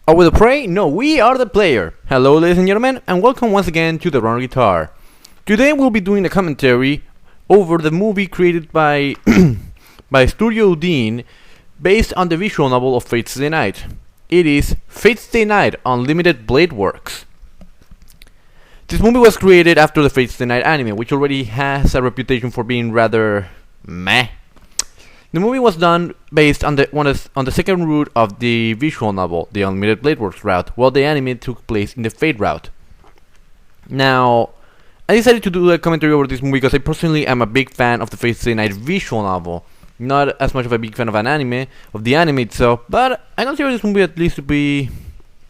Are we the prey? No, we are the player. Hello, ladies and gentlemen, and welcome once again to the RunnerGuitar. Today we'll be doing a commentary over the movie created by by Studio Deen, based on the visual novel of Fate Stay Night. It is Fate Stay Night Unlimited Blade Works. This movie was created after the Fate Stay Night anime, which already has a reputation for being rather meh. The movie was done based on the second route of the visual novel, the Unlimited Blade Works route, while the anime took place in the Fate route. Now, I decided to do a commentary over this movie because I personally am a big fan of the Fate Stay Night visual novel. Not as much of a big fan of the anime itself, but I consider this movie at least to be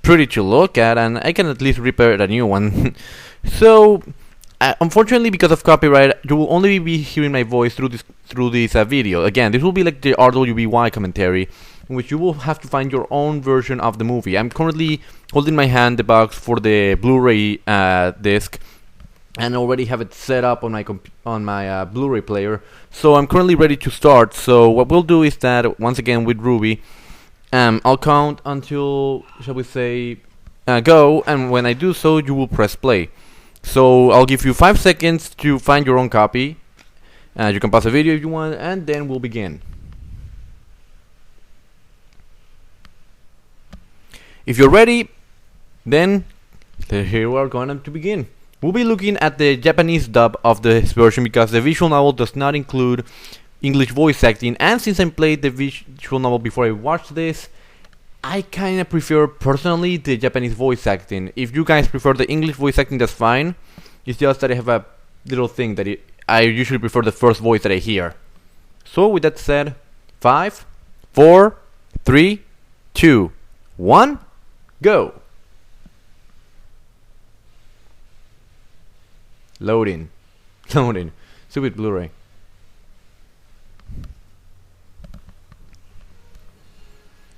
pretty to look at, and I can at least repair a new one. So, unfortunately, because of copyright, you will only be hearing my voice through this video. Again, this will be like the RWBY commentary, in which you will have to find your own version of the movie. I'm currently holding in my hand the box for the Blu-ray disc, and already have it set up on my Blu-ray player. So I'm currently ready to start. So what we'll do is that, once again with RWBY, I'll count until, shall we say, go, and when I do so, you will press play. So I'll give you 5 seconds to find your own copy. You can pause the video if you want, and then we'll begin. If you're ready, then here we are going to begin. We'll be looking at the Japanese dub of this version because the visual novel does not include English voice acting, and since I played the visual novel before I watched this, I kinda prefer personally the Japanese voice acting. If you guys prefer the English voice acting, that's fine. It's just that I have a little thing that I usually prefer the first voice that I hear. So with that said, 5, 4, 3, 2, 1, go! Loading. Stupid Blu-ray.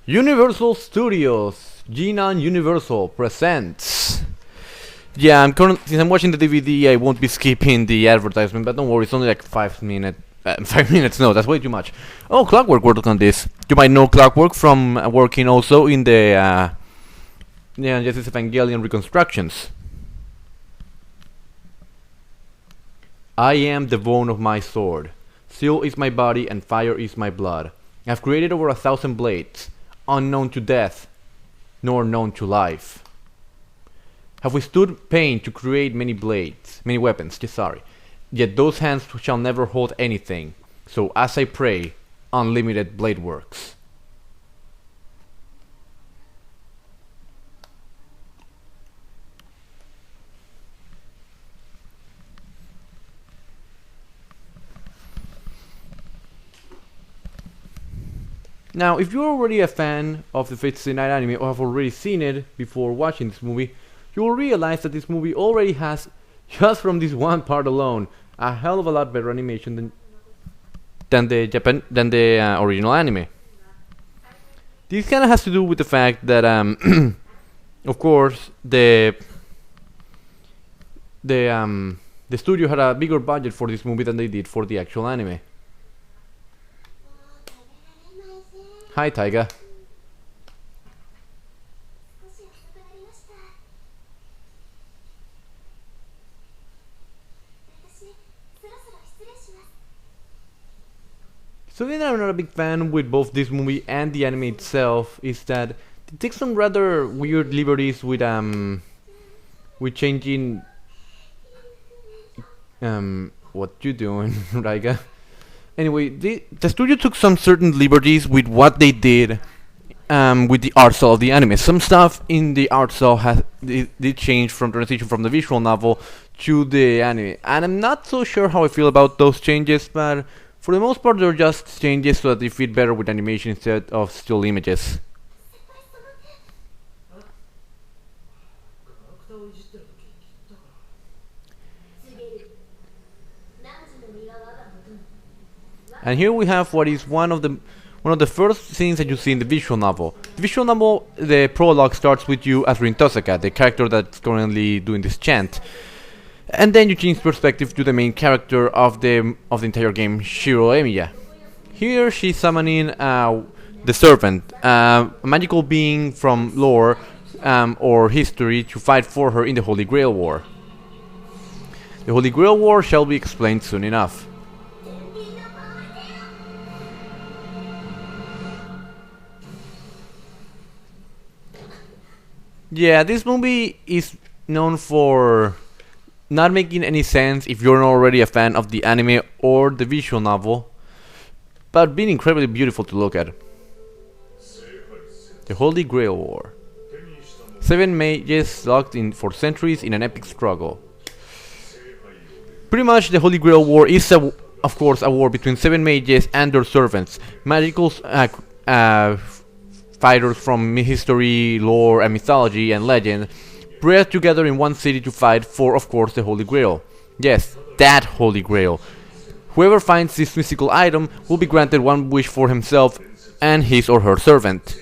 Universal Studios, Jinan Universal presents. Yeah, since I'm watching the DVD, I won't be skipping the advertisement, but don't worry, it's only like 5 minutes. 5 minutes, no, that's way too much. Oh, Clockwork worked on this. You might know Clockwork from working also in the Justice Evangelion reconstructions. I am the bone of my sword. Steel is my body and fire is my blood. I have created over 1,000 blades, unknown to death, nor known to life. Have withstood pain to create many weapons, yet those hands shall never hold anything. So as I pray, unlimited blade works. Now, if you're already a fan of the Fate Stay Night anime or have already seen it before watching this movie, you will realize that this movie already has, just from this one part alone, a hell of a lot better animation than the original anime. This kind of has to do with the fact that, of course, the studio had a bigger budget for this movie than they did for the actual anime. Hi, Taiga. Something I'm not a big fan with both this movie and the anime itself is that it takes some rather weird liberties with changing what you doing, Raiga? Anyway, the studio took some certain liberties with what they did with the art style of the anime. Some stuff in the art style did change from transition from the visual novel to the anime, and I'm not so sure how I feel about those changes, but for the most part they're just changes so that they fit better with animation instead of still images. And here we have what is one of the first scenes that you see in the visual novel. The visual novel, the prologue starts with you as Rin Tosaka, the character that's currently doing this chant. And then you change perspective to the main character of the entire game, Shiro Emiya. Here she's summoning the Serpent, a magical being from lore or history to fight for her in the Holy Grail War. The Holy Grail War shall be explained soon enough. Yeah, this movie is known for not making any sense if you're not already a fan of the anime or the visual novel, but being incredibly beautiful to look at. The Holy Grail War. 7 mages locked in for centuries in an epic struggle. Pretty much the Holy Grail War is, of course, a war between 7 mages and their servants, magical fighters from history, lore, and mythology and legend, bred together in one city to fight for, of course, the Holy Grail. Yes, that Holy Grail. Whoever finds this mystical item will be granted one wish for himself and his or her servant.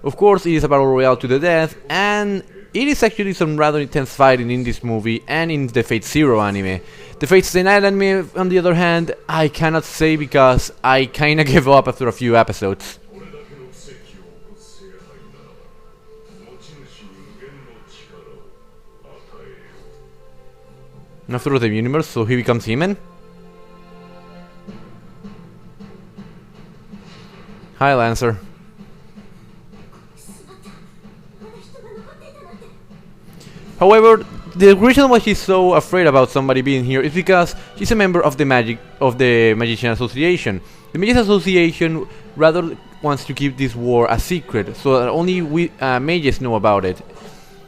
Of course, it is a battle royale to the death, and it is actually some rather intense fighting in this movie and in the Fate Zero anime. The Fate Stay Night anime, on the other hand, I cannot say because I kinda gave up after a few episodes. Master of the Universe, so he becomes He-Man? Hi, Lancer. However, the reason why she's so afraid about somebody being here is because she's a member of the Magician Association. The Magician Association rather wants to keep this war a secret, so that only mages know about it.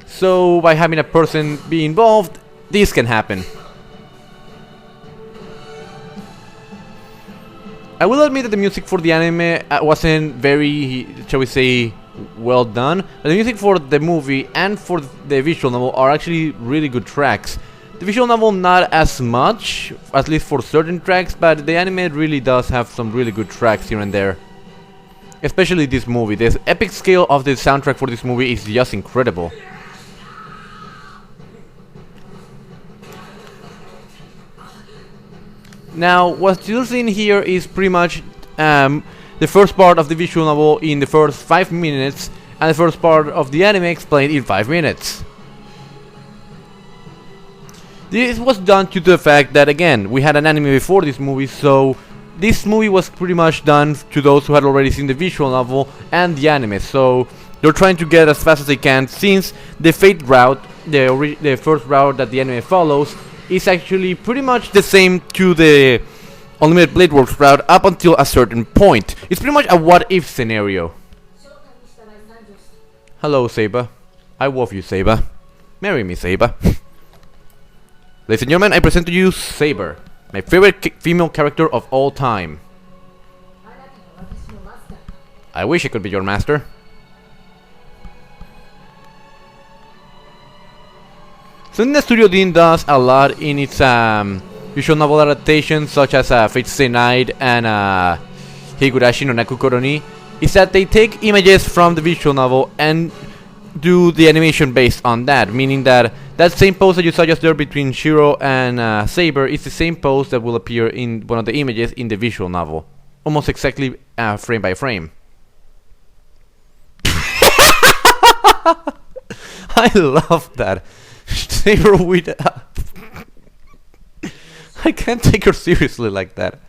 So by having a person be involved, this can happen. I will admit that the music for the anime wasn't very, shall we say, well done. But the music for the movie and for the visual novel are actually really good tracks. The visual novel not as much, at least for certain tracks, but the anime really does have some really good tracks here and there. Especially this movie. The epic scale of the soundtrack for this movie is just incredible. Now, what you're seeing here is pretty much the first part of the visual novel in the first 5 minutes, and the first part of the anime explained in 5 minutes. This was done due to the fact that, again, we had an anime before this movie, so this movie was pretty much done to those who had already seen the visual novel and the anime, so they're trying to get as fast as they can, since the Fate route, the first route that the anime follows, is actually pretty much the same to the Unlimited Blade Works route up until a certain point. It's pretty much a what-if scenario. Hello, Seba. I love you, Seba. Marry me, Seba. Ladies and gentlemen, I present to you Saber, my favorite female character of all time. I wish I could be your master. Something that Studio Deen does a lot in its visual novel adaptations, such as Fate Stay Night and Higurashi no Naku Koroni, is that they take images from the visual novel and do the animation based on that, meaning that that same pose that you saw just there between Shiro and Saber is the same pose that will appear in one of the images in the visual novel, almost exactly frame by frame. I love that. Saber with I can't take her seriously like that.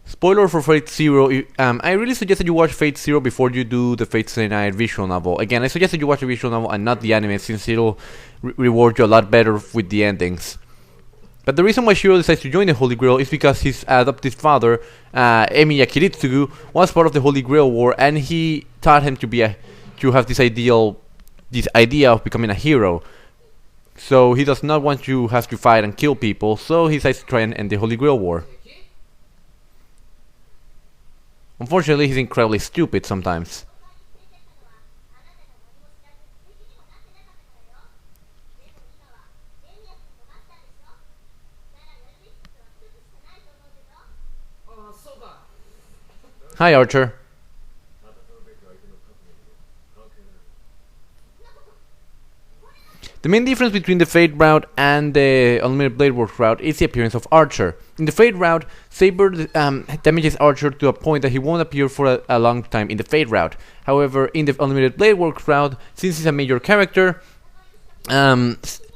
Spoiler for Fate Zero, I really suggest that you watch Fate Zero before you do the Fate Stay Night visual novel. Again, I suggest that you watch the visual novel and not the anime, since it'll reward you a lot better with the endings. But the reason why Shiro decides to join the Holy Grail is because his adoptive father, Emiya Kiritsugu, was part of the Holy Grail War, and he taught him to have this idea of becoming a hero. So he does not want to have to fight and kill people, so he decides to try and end the Holy Grail War. Unfortunately, he's incredibly stupid sometimes. Hi, Archer. The main difference between the Fate route and the Unlimited Blade Works route is the appearance of Archer. In the Fate route, Saber damages Archer to a point that he won't appear for a long time in the Fate route. However, in the Unlimited Blade Works route, since he's a major character,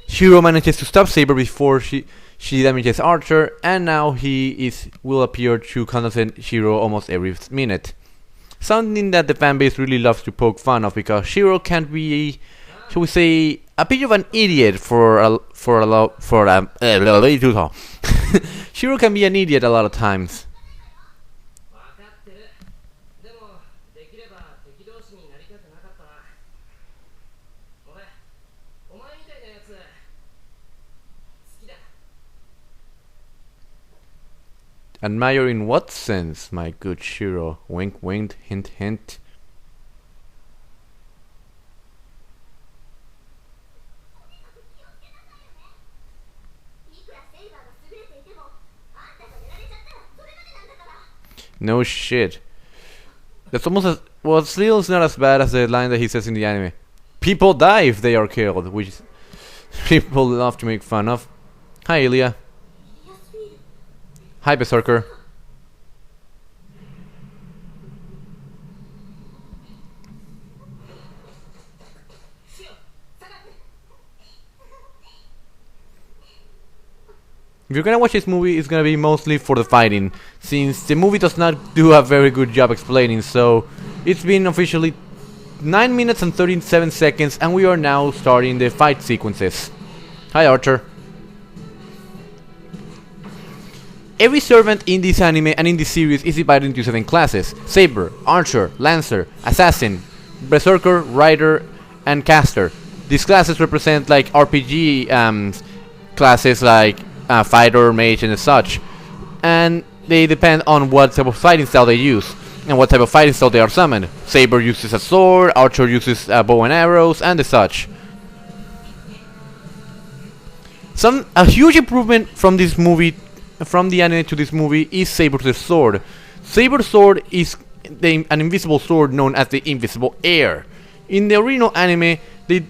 Shiro manages to stop Saber before she damages Archer, and now he will appear to condescend Shiro almost every minute. Something that the fanbase really loves to poke fun of, because Shiro can be, shall we say, a bit of an idiot Shiro can be an idiot a lot of times. Admire in what sense, my good Shiro? Wink, wink, hint, hint. No shit. That's almost as well. Still, it's not as bad as the line that he says in the anime. People die if they are killed, which people love to make fun of. Hi, Ilya. Hi, Berserker. If you're gonna watch this movie, it's gonna be mostly for the fighting, since the movie does not do a very good job explaining. So it's been officially 9 minutes and 37 seconds, and we are now starting the fight sequences. Hi, Archer. Every servant in this anime and in this series is divided into 7 classes: Saber, Archer, Lancer, Assassin, Berserker, Rider, and Caster. These classes represent like RPG classes like Fighter, Mage, and such. And they depend on what type of fighting style they use and what type of fighting style they are summoned. Saber uses a sword, Archer uses bow and arrows, and such. A huge improvement from this movie, from the anime to this movie, is Saber's sword. Saber's sword is an invisible sword known as the Invisible Air. In the original anime, the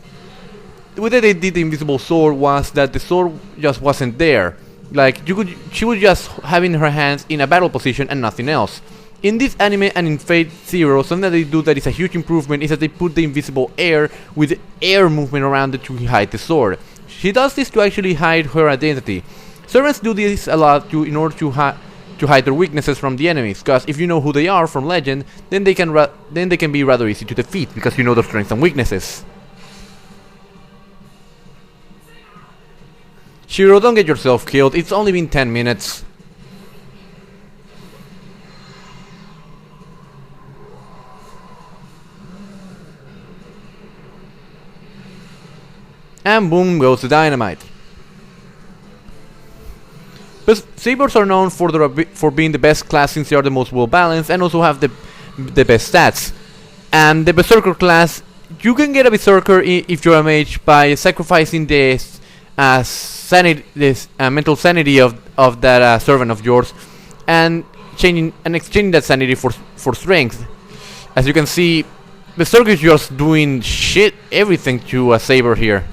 way that they did the invisible sword was that the sword just wasn't there. Like she was just having her hands in a battle position and nothing else. In this anime and in Fate Zero, something that they do that is a huge improvement is that they put the invisible air with air movement around it to hide the sword. She does this to actually hide her identity. Servants do this a lot in order to hide their weaknesses from the enemies, because if you know who they are from legend, then they can be rather easy to defeat because you know their strengths and weaknesses. Shiro, don't get yourself killed. It's only been 10 minutes. And boom goes the dynamite. But Sabers are known for being the best class, since they are the most well balanced and also have the best stats. And the Berserker class, you can get a Berserker if you're a mage by sacrificing this mental sanity of that servant of yours, and exchanging that sanity for strength. As you can see, Berserker is just doing everything to a Saber here.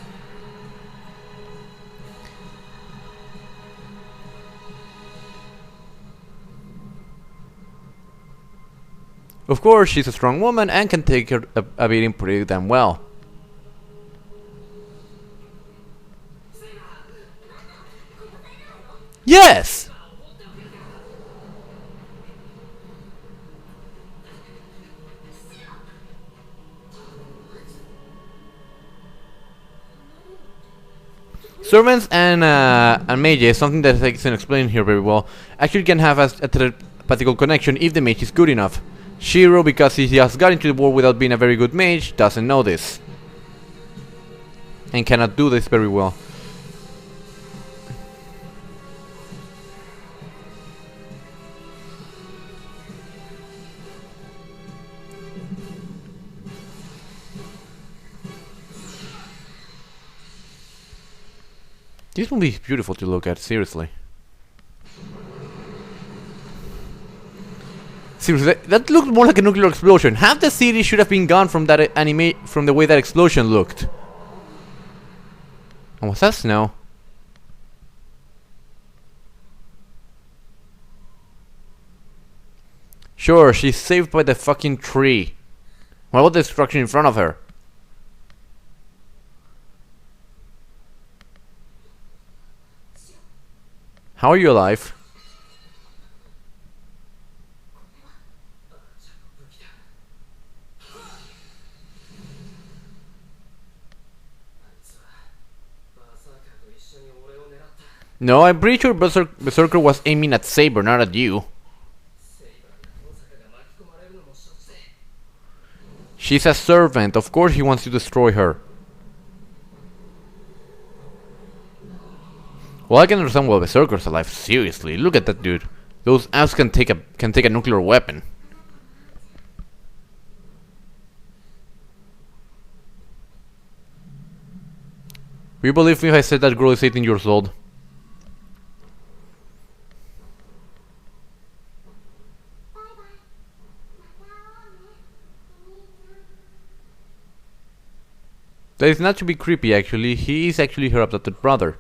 Of course, she's a strong woman and can take her a beating pretty damn well. Yes! Servants and mages, something that I can explain here very well, actually can have a telepathical connection if the mage is good enough. Shiro, because he has got into the war without being a very good mage, doesn't know this. And cannot do this very well. This movie is beautiful to look at, seriously. Seriously, that looked more like a nuclear explosion. Half the city should have been gone from that from the way that explosion looked. And what's that snow? Sure, she's saved by the fucking tree. What about the destruction in front of her? How are you alive? No, I'm pretty sure Berserker was aiming at Saber, not at you. She's a servant, of course he wants to destroy her. Well, I can understand why Berserker's alive. Seriously, look at that dude. Those apps can take a nuclear weapon. Will you believe me if I said that girl is 18 years old? That is not to be creepy, actually. He is actually her adopted brother.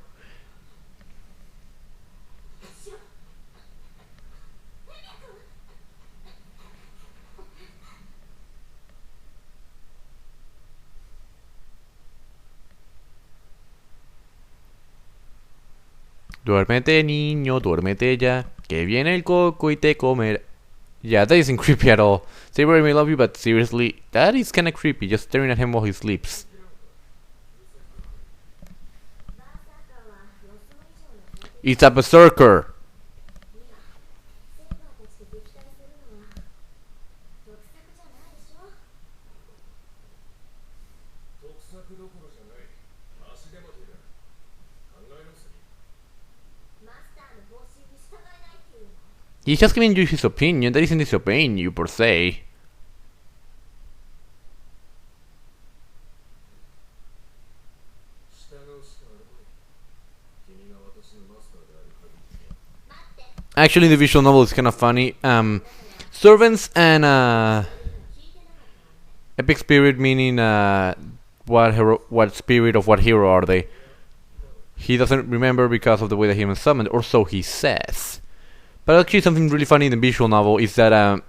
Duérmete, niño, duérmete ya. Que viene el coco y te comerá. Yeah, that isn't creepy at all. Saber may love you, but seriously, that is kinda creepy, just staring at him while he sleeps. It's a berserker! He's just giving you his opinion, that isn't disobeying you per se. Actually, in the visual novel, it's kind of funny. Servants and epic spirit, meaning what spirit of what hero are they? He doesn't remember because of the way that he was summoned, or so he says. But actually, something really funny in the visual novel is that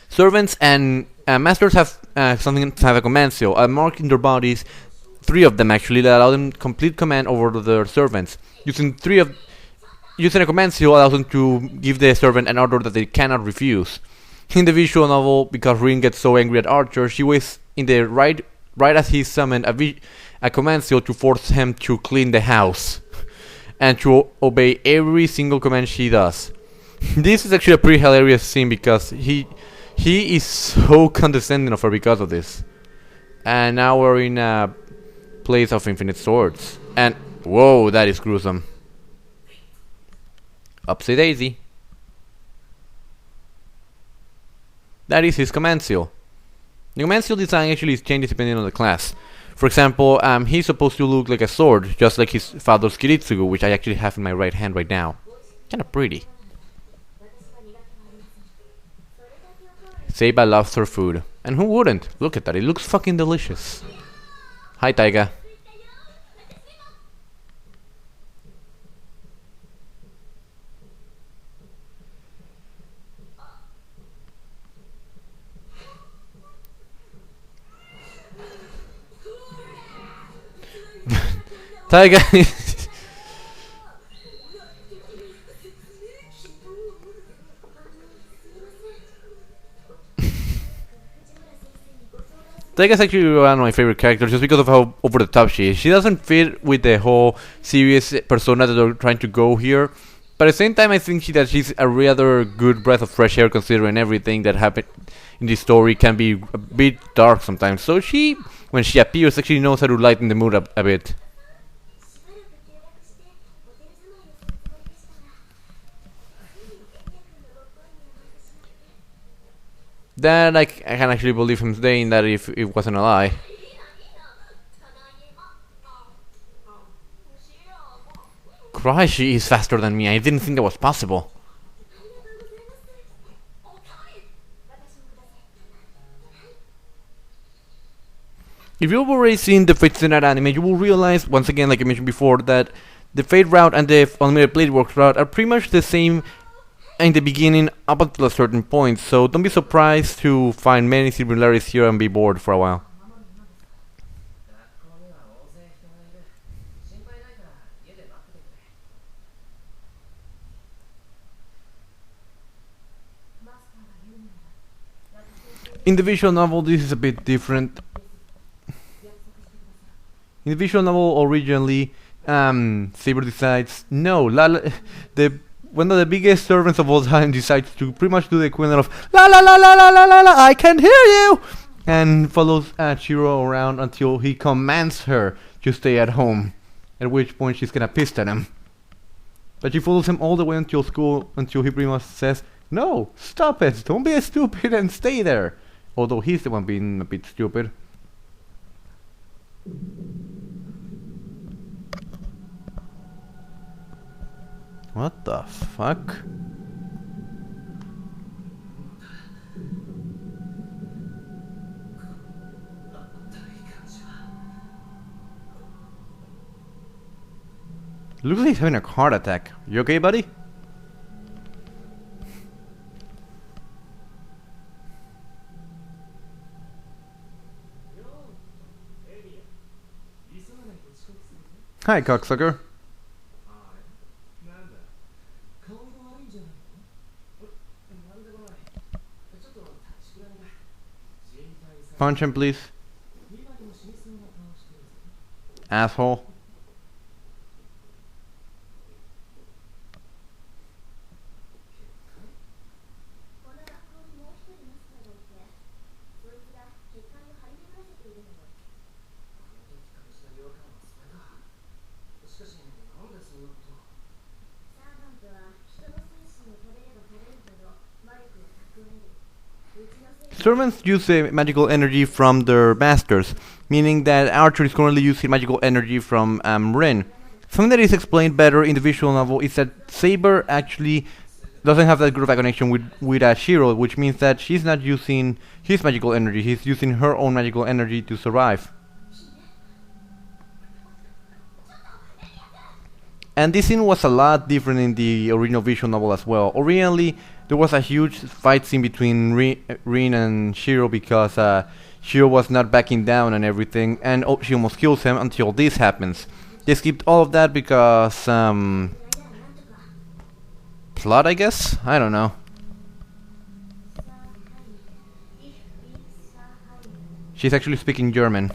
servants and masters have a command seal, a mark in their bodies. 3 of them actually that allow them complete command over their servants. Using a command seal allows them to give the servant an order that they cannot refuse. In the visual novel, because Rin gets so angry at Archer, she waits in the right as he summoned a command seal to force him to clean the house and to obey every single command she does. This is actually a pretty hilarious scene because he is so condescending of her because of this. And now we're in a place of infinite swords. And whoa, that is gruesome. Upsy daisy. That is his command seal. The command seal design actually changes depending on the class. For example, he's supposed to look like a sword, just like his father's Kiritsugu, which I actually have in my right hand right now. Kinda pretty. Seiba loves her food. And who wouldn't? Look at that, it looks fucking delicious. Hi, Taiga. Taiga. Taiga's actually one of my favorite characters just because of how over the top she is. She doesn't fit with the whole serious persona that they're trying to go here. But at the same time, I think she's a rather good breath of fresh air considering everything that happened in this story can be a bit dark sometimes. So when she appears, actually knows how to lighten the mood a bit. That I can actually believe him saying that if it wasn't a lie. Christ, she is faster than me. I didn't think that was possible. If you've already seen the Fates in that anime, you will realize, once again, like I mentioned before, that the Fate route and the Unlimited Blade Works route are pretty much the same in the beginning up until a certain point, so don't be surprised to find many similarities here and be bored for a while. In the visual novel, this is a bit different. In the visual novel, originally, Saber decides, no, one of the biggest servants of all time decides to pretty much do the equivalent of la la la la la la la la, I can hear you, and follows Shiro around until he commands her to stay at home, at which point she's kinda pissed at him. But she follows him all the way until school, until he pretty much says, no, stop it, don't be stupid and stay there. Although he's the one being a bit stupid. What the fuck? Looks like he's having a heart attack. You okay, buddy? Hi, cocksucker. Punch him, please. Asshole. Servants use magical energy from their masters, meaning that Archer is currently using magical energy from Rin. Something that is explained better in the visual novel is that Saber actually doesn't have that good of a connection with Shiro, which means that she's not using his magical energy, he's using her own magical energy to survive. And this scene was a lot different in the original visual novel as well. Originally, there was a huge fight scene between Rin and Shiro because Shiro was not backing down and everything, and she almost kills him until this happens. They skipped all of that because plot, I guess? I don't know. She's actually speaking German.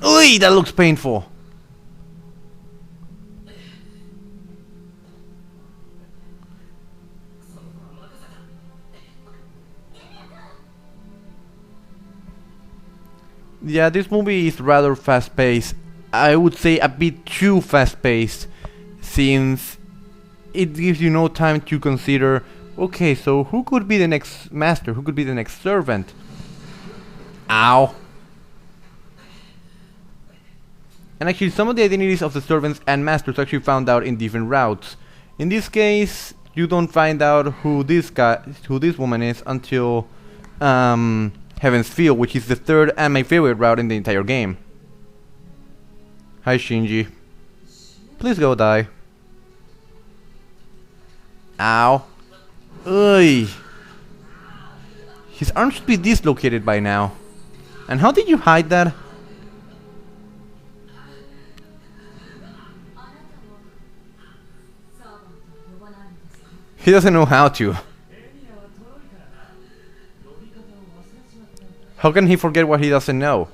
Oi, that looks painful. Yeah, this movie is rather fast-paced. I would say a bit too fast-paced, since it gives you no time to consider, okay, so who could be the next master? Who could be the next servant? Ow. And actually, some of the identities of the servants and masters are actually found out in different routes. In this case, you don't find out who this woman is until Heaven's Field, which is the third and my favorite route in the entire game. Hi, Shinji. Please go die. Ow. Ugh. His arm should be dislocated by now. And how did you hide that? He doesn't know how to. How can he forget what he doesn't know?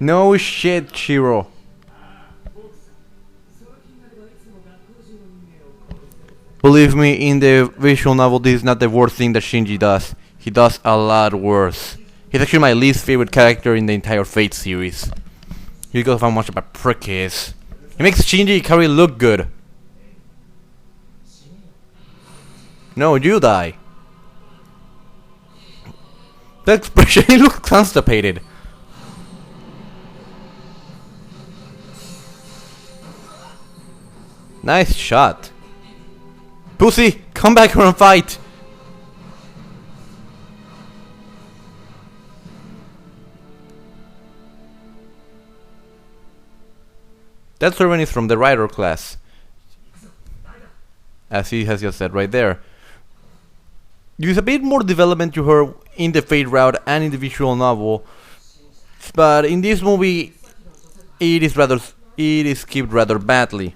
No shit, Shiro. Believe me, in the visual novel, this is not the worst thing that Shinji does. He does a lot worse. He's actually my least favorite character in the entire Fate series. Because of how much of a prick he is. He makes Shinji Ikari look good. No, you die. The expression, he looks constipated. Nice shot. Pussy, come back here and fight. That servant is from the Rider class, as he has just said right there. There is a bit more development to her in the Fate route and in the visual novel, but in this movie it is skipped rather badly.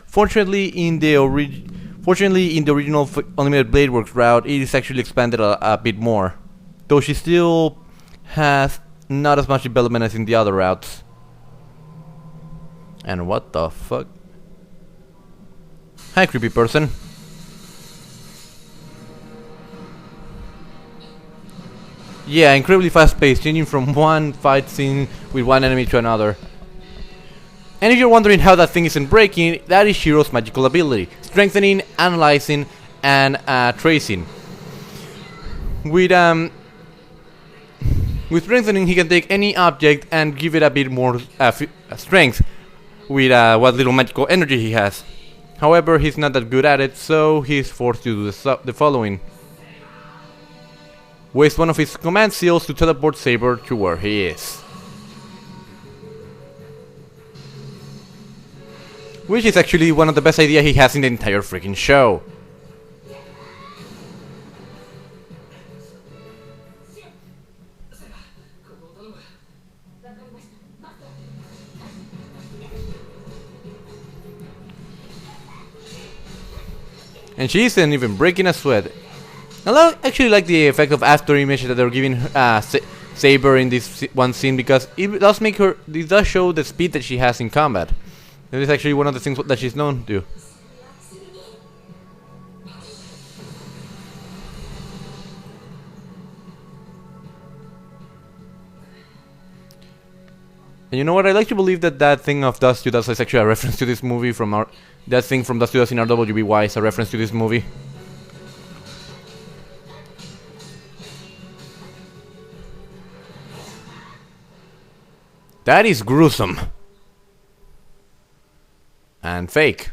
Fortunately, in the original Unlimited Blade Works route, it is actually expanded a bit more, though she still has not as much development as in the other routes. And what the fuck? Hi, creepy person. Yeah, incredibly fast paced, changing from one fight scene with one enemy to another. And if you're wondering how that thing isn't breaking, that is Shiro's magical ability: strengthening, analyzing, and tracing. With strengthening, he can take any object and give it a bit more strength with what little magical energy he has. However, he's not that good at it, so he's forced to do the following: waste one of his command seals to teleport Saber to where he is. Which is actually one of the best ideas he has in the entire freaking show. And she isn't even breaking a sweat. I actually like the effect of after image that they're giving Saber in this one scene, because it does show the speed that she has in combat. That is actually one of the things that she's known to. And you know what? I like to believe that that thing of Dust to Dust is actually a reference to this movie from that thing from Dust to Dust in RWBY is a reference to this movie. That is gruesome. And fake.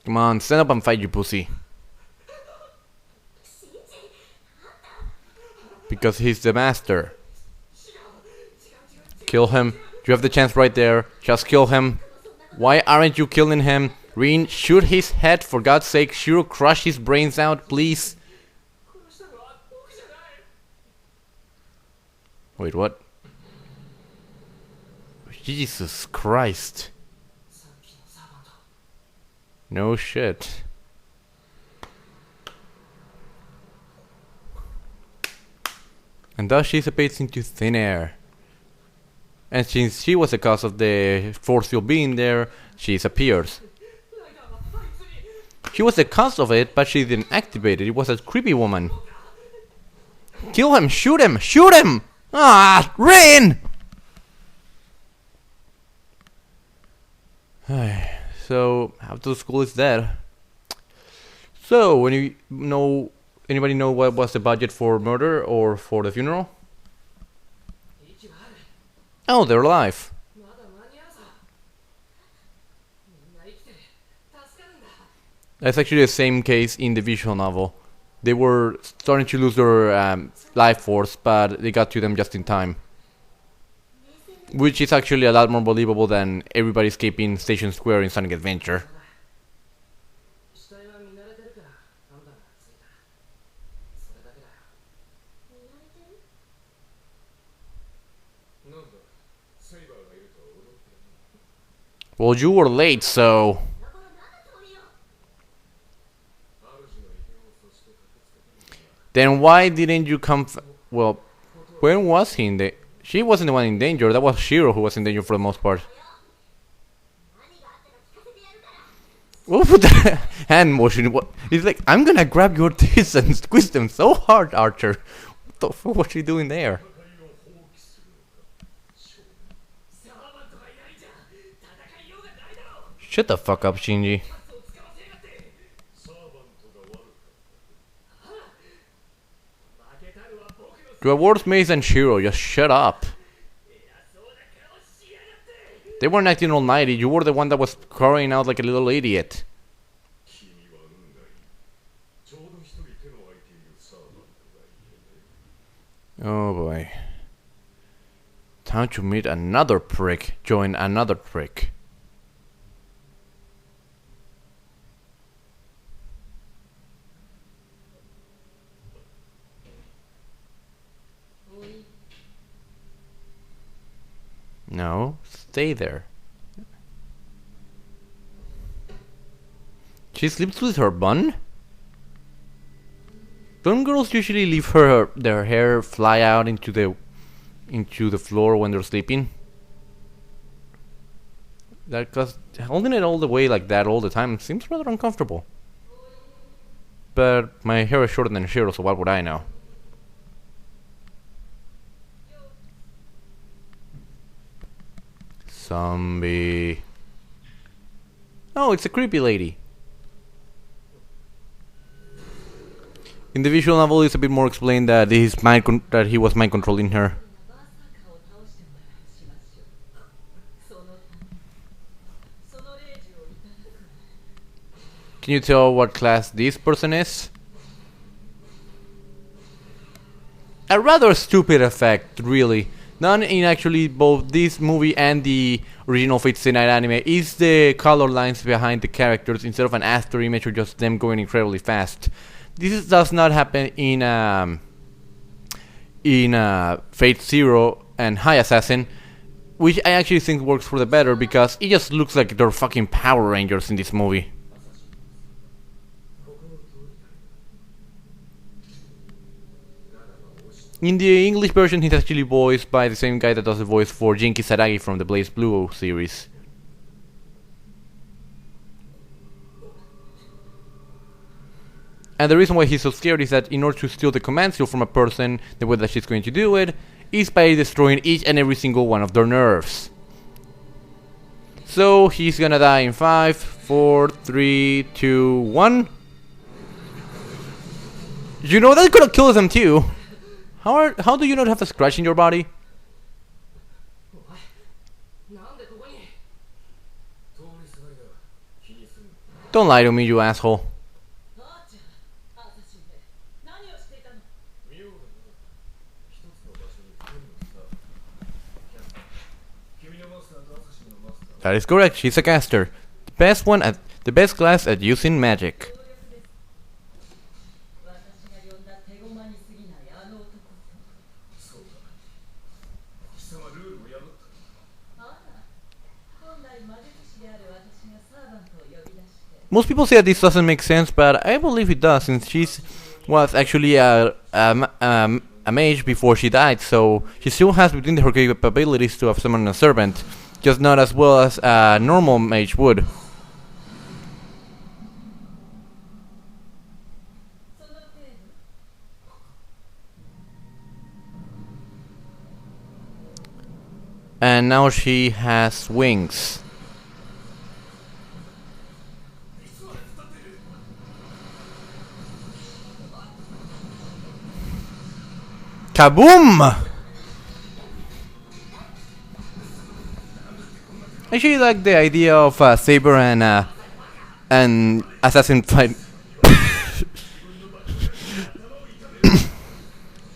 Come on, stand up and fight, you pussy. Because he's the master. Kill him. You have the chance right there. Just kill him. Why aren't you killing him? Rin, shoot his head, for God's sake. Shiro, crush his brains out, please. Wait, what? Jesus Christ. No shit. And thus she dissipates into thin air. And since she was the cause of the force field being there, she disappears. She was the cause of it, but she didn't activate it. It was a creepy woman. Kill him! Shoot him! Shoot him! Ah! Rin! So, after school is dead. So, anybody know what was the budget for murder or for the funeral? Oh, they're alive. That's actually the same case in the visual novel. They were starting to lose their life force, but they got to them just in time. Which is actually a lot more believable than everybody escaping Station Square in Sonic Adventure. Well, you were late, so... Then why didn't you come well, when was he in She wasn't the one in danger, that was Shiro who was in danger for the most part. What was the hand motion? He's like, I'm gonna grab your tits and squeeze them so hard, Archer. What the fuck was she doing there? Shut the fuck up, Shinji. You're a worse mage than Shiro, just shut up. They weren't acting almighty, you were the one that was crying out like a little idiot. Oh boy. Time to meet another prick, join another prick. No, stay there. She sleeps with her bun? Don't girls usually leave their hair fly out into the floor when they're sleeping? That, cause holding it all the way like that all the time seems rather uncomfortable. But my hair is shorter than Shiro, so what would I know? Zombie. Oh, it's a creepy lady. In the visual novel, it's a bit more explained that he was mind controlling her. Can you tell what class this person is? A rather stupid effect, really. None in actually both this movie and the original Fate Stay Night anime is the color lines behind the characters instead of an after image or just them going incredibly fast. This does not happen in Fate Zero and High Assassin, which I actually think works for the better because it just looks like they're fucking Power Rangers in this movie. In the English version, he's actually voiced by the same guy that does the voice for Jin Kisaragi from the Blaze Blue series. And the reason why he's so scared is that in order to steal the command seal from a person, the way that she's going to do it is by destroying each and every single one of their nerves. So he's gonna die in 5, 4, 3, 2, 1. You know that could have killed them too. How do you not have a scratch in your body? Don't lie to me, you asshole. That is correct, she's a caster. The best class at using magic. Most people say that this doesn't make sense, but I believe it does, since she was actually a mage before she died, so she still has within her capabilities to have summoned a servant, just not as well as a normal mage would. And now she has wings. Kaboom! I actually like the idea of Saber and assassin fight.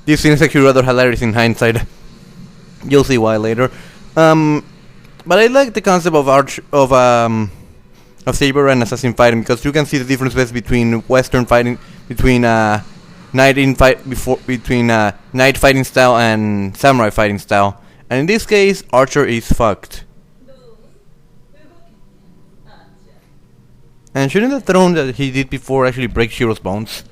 This scene is actually rather hilarious in hindsight. You'll see why later. But I like the concept of Saber and assassin fighting because you can see the differences between Western fighting, between knight fighting style and samurai fighting style. And in this case, Archer is fucked. And shouldn't the throne that he did before actually break Shiro's bones?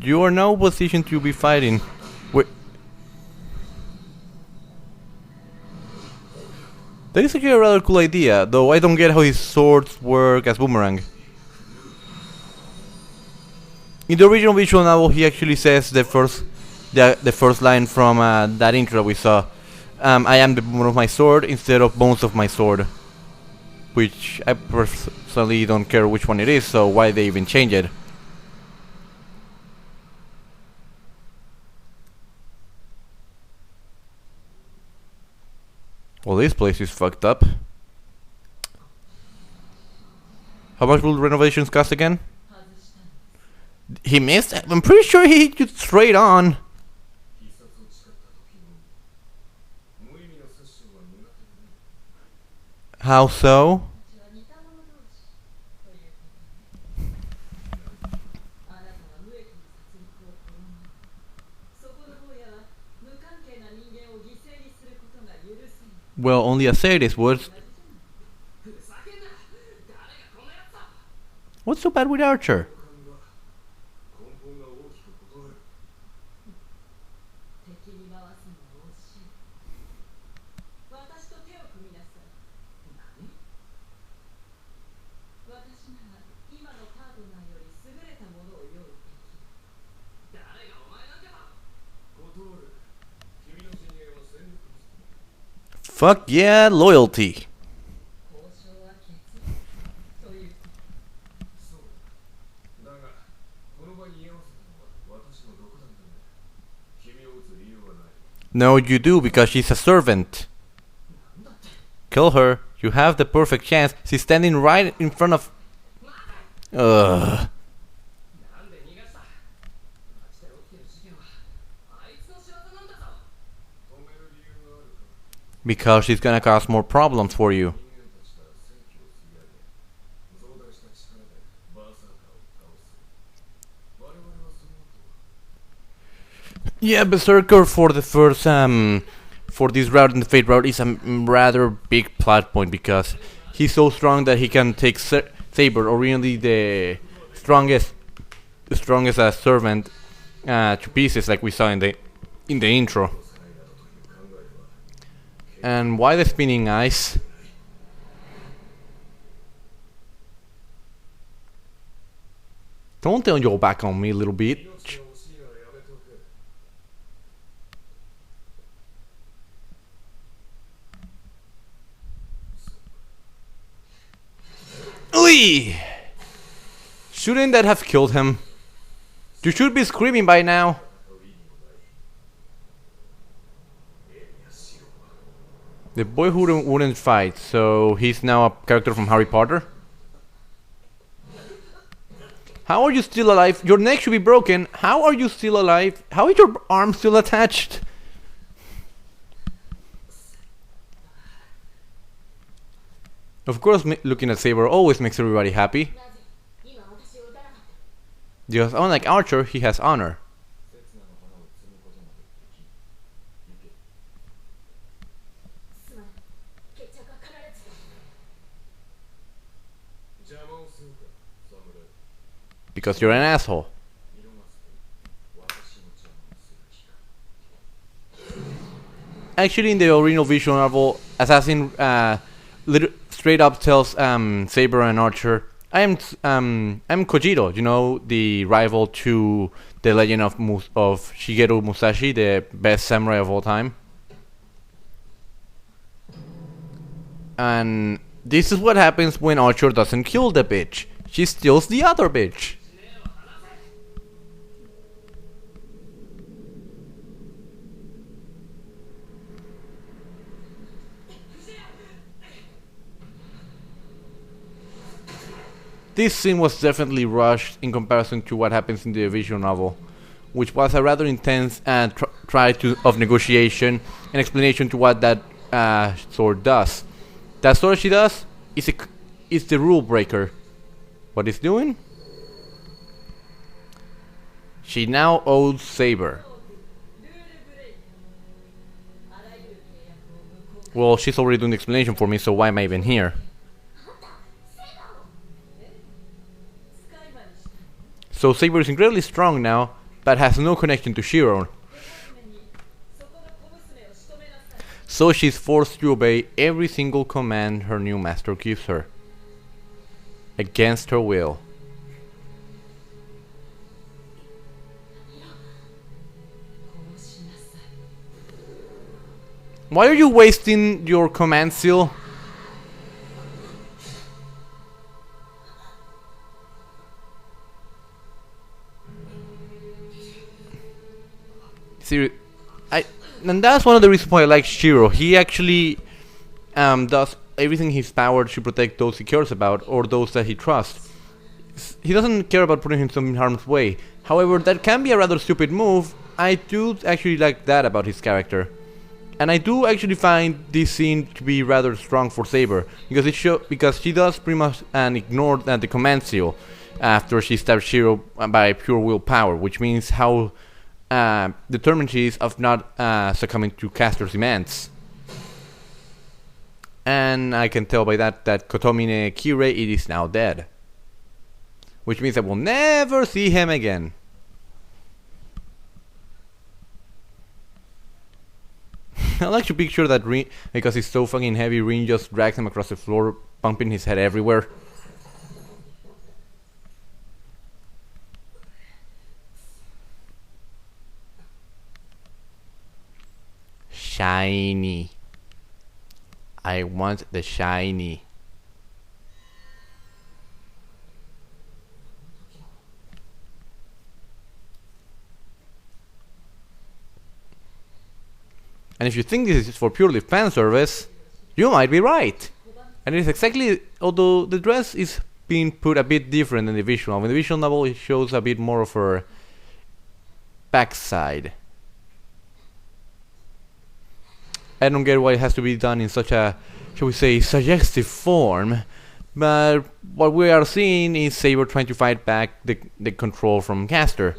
You are now positioned to be fighting. Wait. That is actually a rather cool idea, though I don't get how his swords work as boomerang. In the original visual novel, he actually says the first line from that intro that we saw. I am the bone of my sword instead of bones of my sword. Which I personally don't care which one it is, so why they even change it? Well, this place is fucked up. How much will renovations cost again? He missed? I'm pretty sure he hit you straight on. How so? Well, only a sadist would. What's so bad with Archer? Fuck yeah, loyalty. No, you do, because she's a servant. Kill her. You have the perfect chance. She's standing right in front of... Ugh. Because she's gonna cause more problems for you. Yeah, Berserker for the first for this route in the Fate route is a rather big plot point because he's so strong that he can take Saber, or really the strongest servant, to pieces, like we saw in the intro. And why the spinning eyes? Don't turn your back on me, little bitch. Oi! Shouldn't that have killed him? You should be screaming by now. The boy who wouldn't fight, so he's now a character from Harry Potter? How are you still alive? Your neck should be broken. How are you still alive? How is your arm still attached? Of course, looking at Saber always makes everybody happy. Because unlike Archer, he has honor. Because you're an asshole. Actually, in the original visual novel, Assassin straight up tells Saber and Archer, I'm Kojiro, you know, the rival to the legend of Shigeru Musashi, the best samurai of all time. And this is what happens when Archer doesn't kill the bitch. She steals the other bitch. This scene was definitely rushed in comparison to what happens in the visual novel, which was a rather intense try of negotiation and explanation to what that sword does. That sword she does is the rule breaker. What it's doing? She now owes Saber. Well, she's already doing the explanation for me, so why am I even here? So Saber is incredibly strong now, but has no connection to Shiro. So she's forced to obey every single command her new master gives her, against her will. Why are you wasting your command seal? Seriously, and that's one of the reasons why I like Shiro. He actually does everything in his power to protect those he cares about or those that he trusts. He doesn't care about putting himself in harm's way. However, that can be a rather stupid move. I do actually like that about his character. And I do actually find this scene to be rather strong for Saber, because she does pretty much ignore the command seal after she stabs Shiro by pure willpower, which means how determined she is of not succumbing to Castor's demands. And I can tell by that Kotomine Kirei it is now dead, which means I will never see him again. I like to picture that Rin, because he's so fucking heavy, Rin just drags him across the floor, bumping his head everywhere. Shiny. I want the shiny. And if you think this is for purely fan service, you might be right. And it is exactly, although the dress is being put a bit different than the visual. In the visual novel it shows a bit more of her backside. I don't get why it has to be done in such a, shall we say, suggestive form. But what we are seeing is Saber trying to fight back the control from Castor.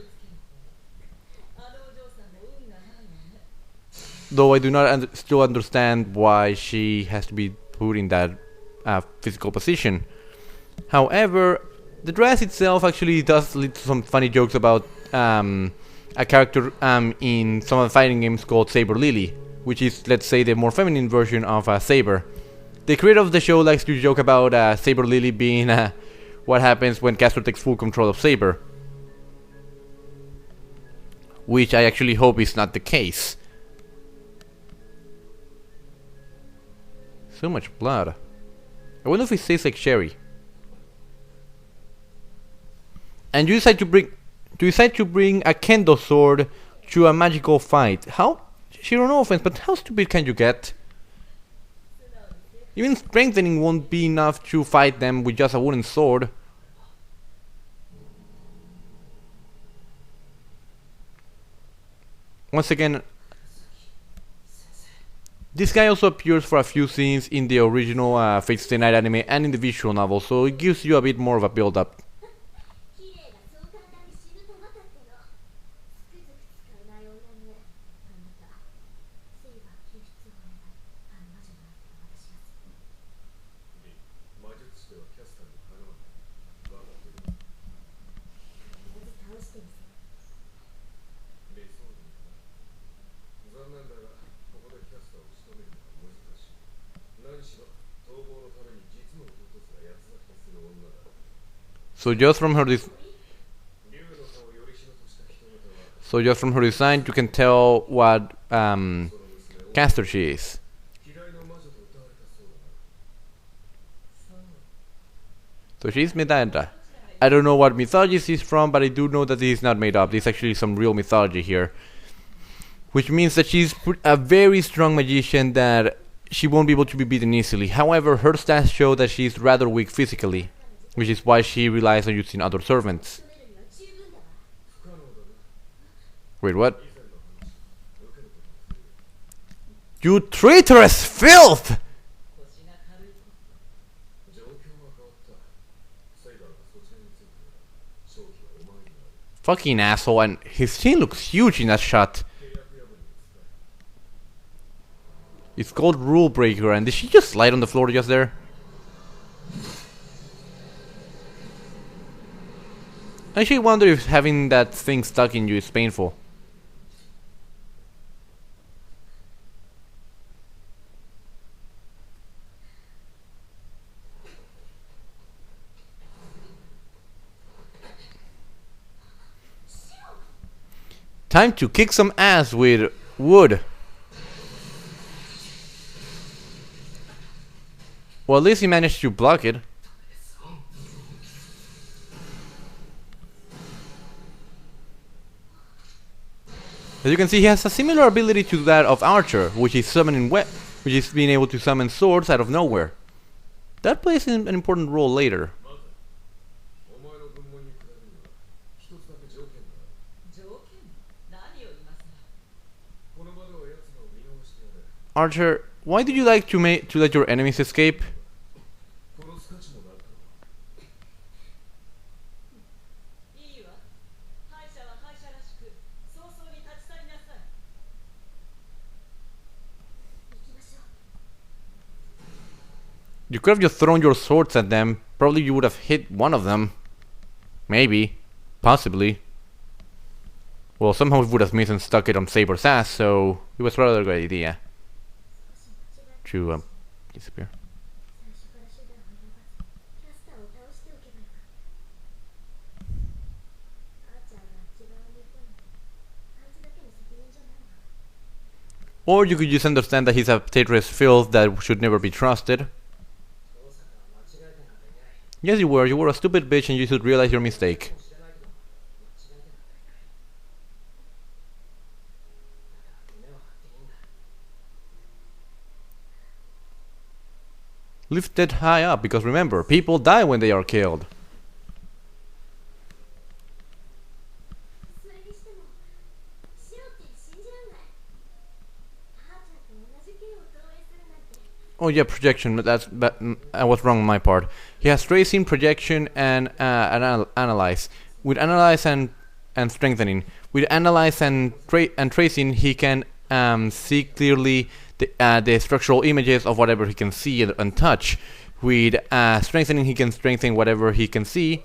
Though I do not still understand why she has to be put in that physical position. However, the dress itself actually does lead to some funny jokes about a character in some of the fighting games called Saber Lily, which is, let's say, the more feminine version of Saber. The creator of the show likes to joke about Saber Lily being what happens when Castor takes full control of Saber, which I actually hope is not the case. So much blood. I wonder if it tastes like sherry. And you decide to bring a kendo sword to a magical fight. How? Shiro, no offense, but how stupid can you get? Even strengthening won't be enough to fight them with just a wooden sword. Once again, this guy also appears for a few scenes in the original Fate Stay Night anime and in the visual novel, so it gives you a bit more of a build-up. So just from her design, you can tell what caster she is. So she's Medanta. I don't know what mythology she's from, but I do know that this is not made up. There's actually some real mythology here, which means that she's a very strong magician that she won't be able to be beaten easily. However, her stats show that she's rather weak physically, which is why she relies on using other servants. Wait, what? You traitorous filth! Fucking asshole, and his chin looks huge in that shot. It's called Rule Breaker, and did she just slide on the floor just there? I actually wonder if having that thing stuck in you is painful. Time to kick some ass with wood. Well, at least he managed to block it. As you can see, he has a similar ability to that of Archer, which is which is being able to summon swords out of nowhere. That plays an important role later. Archer, why do you like to let your enemies escape? You could have just thrown your swords at them. Probably you would have hit one of them. Maybe. Possibly. Well, somehow we would have missed and stuck it on Saber's ass, so it was rather a good idea to disappear. Or you could just understand that he's a traitorous filth that should never be trusted. Yes, you were. You were a stupid bitch and you should realize your mistake. Lift that high up, because remember, people die when they are killed. Oh yeah, projection. That I was wrong on my part. He has tracing, projection, and analyze. With analyze and strengthening. With analyze and tracing, he can see clearly the structural images of whatever he can see and touch. With strengthening, he can strengthen whatever he can see,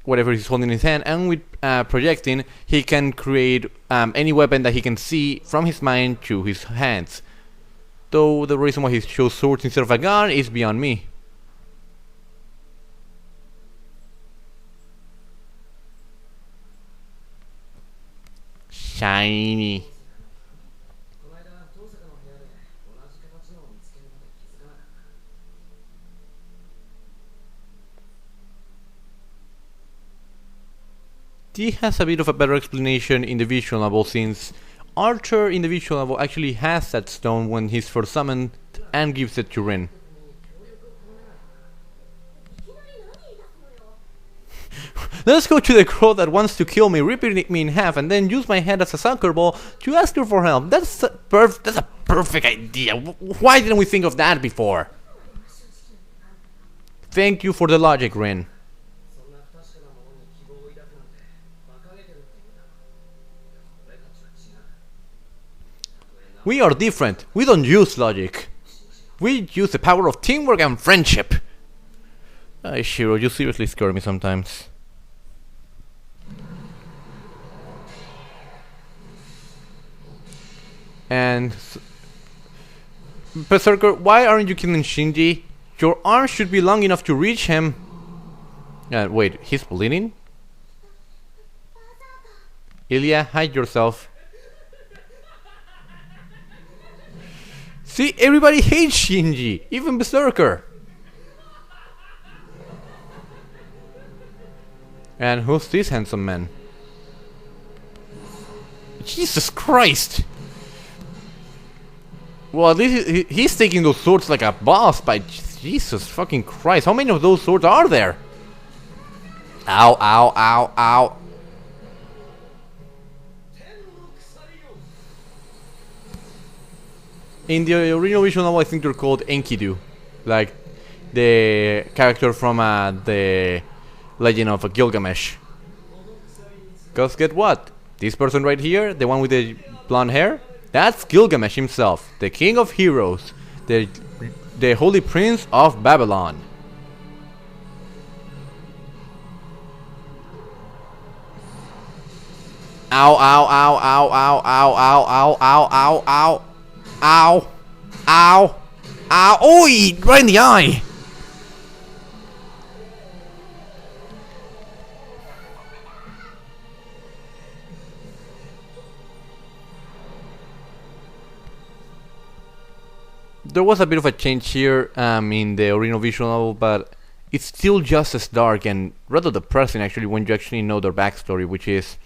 whatever he's holding in his hand. And with projecting, he can create any weapon that he can see from his mind to his hands. Though the reason why he chose swords instead of a gun is beyond me. Shiny. He has a bit of a better explanation in the visual novel, since Archer in the visual novel actually has that stone when he's first summoned and gives it to Rin. Let's go to the girl that wants to kill me, ripping me in half, and then use my head as a soccer ball to ask her for help. That's a perfect idea. Why didn't we think of that before? Thank you for the logic, Rin. We are different. We don't use logic. We use the power of teamwork and friendship. Shiro, you seriously scare me sometimes. And Berserker, why aren't you killing Shinji? Your arm should be long enough to reach him. Wait, he's bleeding? Ilya, hide yourself. See, everybody hates Shinji, even Berserker. And who's this handsome man? Jesus Christ! Well, at least he's taking those swords like a boss, but Jesus fucking Christ, how many of those swords are there? Ow, ow, ow, ow. In the original visual novel, I think they're called Enkidu, like the character from the Legend of Gilgamesh. Cause get what? This person right here, the one with the blonde hair, that's Gilgamesh himself, the king of heroes, the holy prince of Babylon. Ow, ow, ow, ow, ow, ow, ow, ow, ow, ow, ow. Ow! Ow! Ow! Oi! Right in the eye! there was a bit of a change here in the original visual novel, but it's still just as dark and rather depressing actually when you actually know their backstory, which is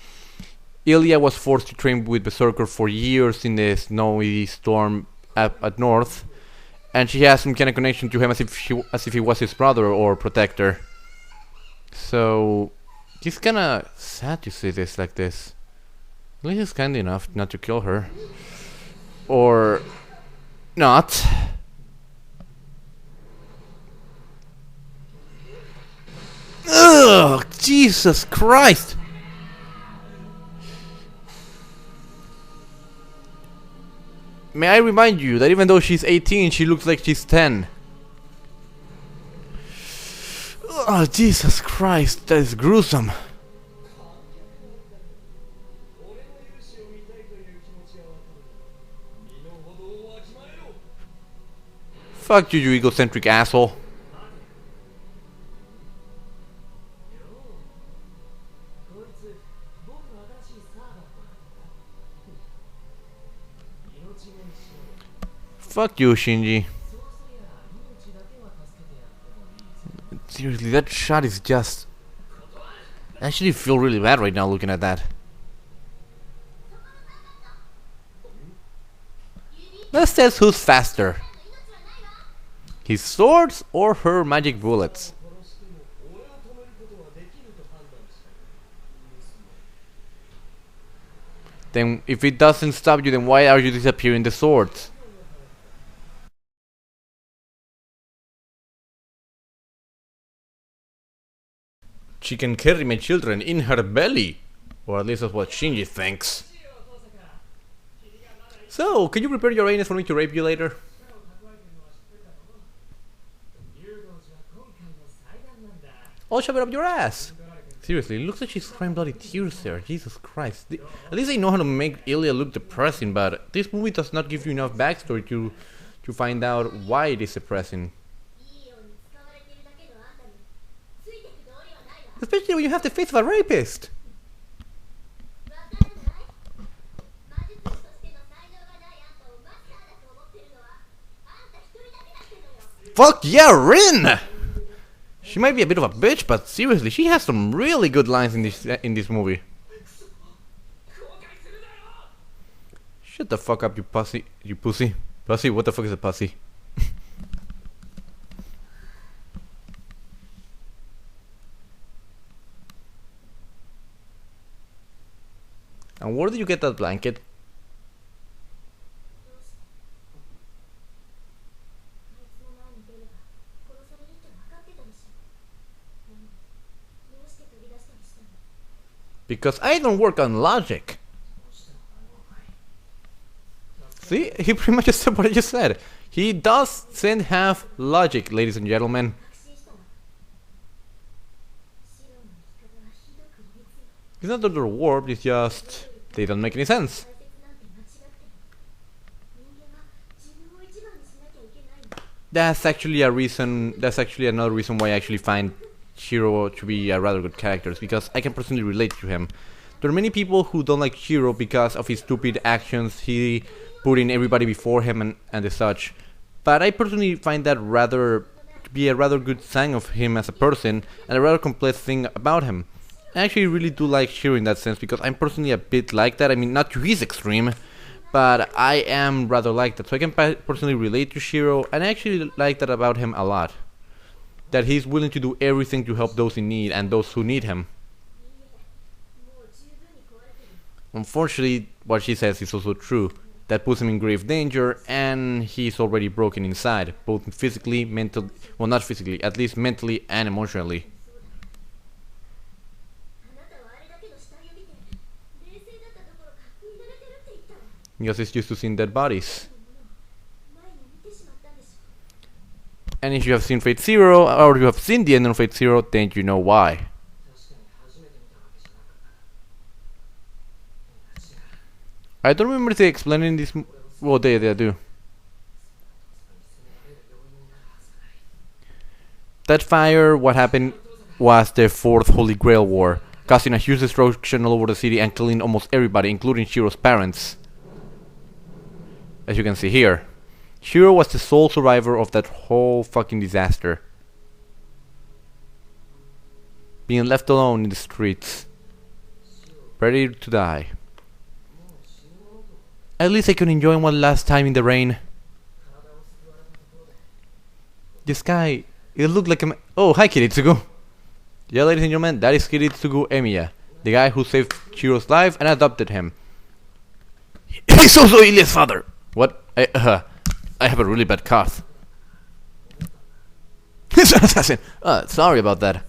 Ilya was forced to train with Berserker for years in the snowy storm at north, and she has some kind of connection to him as if he was his brother or protector. So it's kinda sad to see this like this. At least he's kind enough not to kill her. Or not. Ugh! Jesus Christ! May I remind you that even though she's 18, she looks like she's 10. Oh, Jesus Christ, that is gruesome. Fuck you, you egocentric asshole. Fuck you, Shinji. Seriously, that shot is just... I actually feel really bad right now looking at that. Let's test who's faster. His swords or her magic bullets? Then if it doesn't stop you, then why are you disappearing the swords? She can carry my children in her belly. Or at least that's what Shinji thinks. So, can you prepare your anus for me to rape you later? I'll shove it up your ass! Seriously, it looks like she's crying bloody tears there. Jesus Christ. At least they know how to make Ilya look depressing, but this movie does not give you enough backstory to find out why it is depressing. Especially when you have the face of a rapist. Fuck yeah, Rin! She might be a bit of a bitch, but seriously, she has some really good lines in this movie. Shut the fuck up, you pussy. You pussy. Pussy? What the fuck is a pussy? And where did you get that blanket? Because I don't work on logic. See? He pretty much just said what I just said. He doesn't have logic, ladies and gentlemen. It's not that they're warped, it's just... they don't make any sense. That's actually a reason... that's actually another reason why I actually find Shiro to be a rather good character, because I can personally relate to him. There are many people who don't like Shiro because of his stupid actions, he putting everybody before him and such. But I personally find that to be a rather good sign of him as a person, and a rather complex thing about him. I actually really do like Shiro in that sense, because I'm personally a bit like that. I mean, not to his extreme, but I am rather like that. So I can personally relate to Shiro, and I actually like that about him a lot. That he's willing to do everything to help those in need and those who need him. Unfortunately, what she says is also true. That puts him in grave danger, and he's already broken inside, both physically, mentally, well, not physically, at least mentally and emotionally. Because he's used to seeing dead bodies. And if you have seen Fate Zero, or you have seen the end of Fate Zero, then you know why. I don't remember they explaining this. Well, they do. That fire, what happened was the fourth Holy Grail War, causing a huge destruction all over the city and killing almost everybody, including Shiro's parents. As you can see here. Shiro was the sole survivor of that whole fucking disaster. Being left alone in the streets. Ready to die. At least I could enjoy one last time in the rain. This guy, it looked like a oh, hi Kiritsugu. Yeah, ladies and gentlemen, that is Kiritsugu Emiya, the guy who saved Shiro's life and adopted him. He's also Ilya's father! What? I have a really bad cough. He's an assassin! Sorry about that.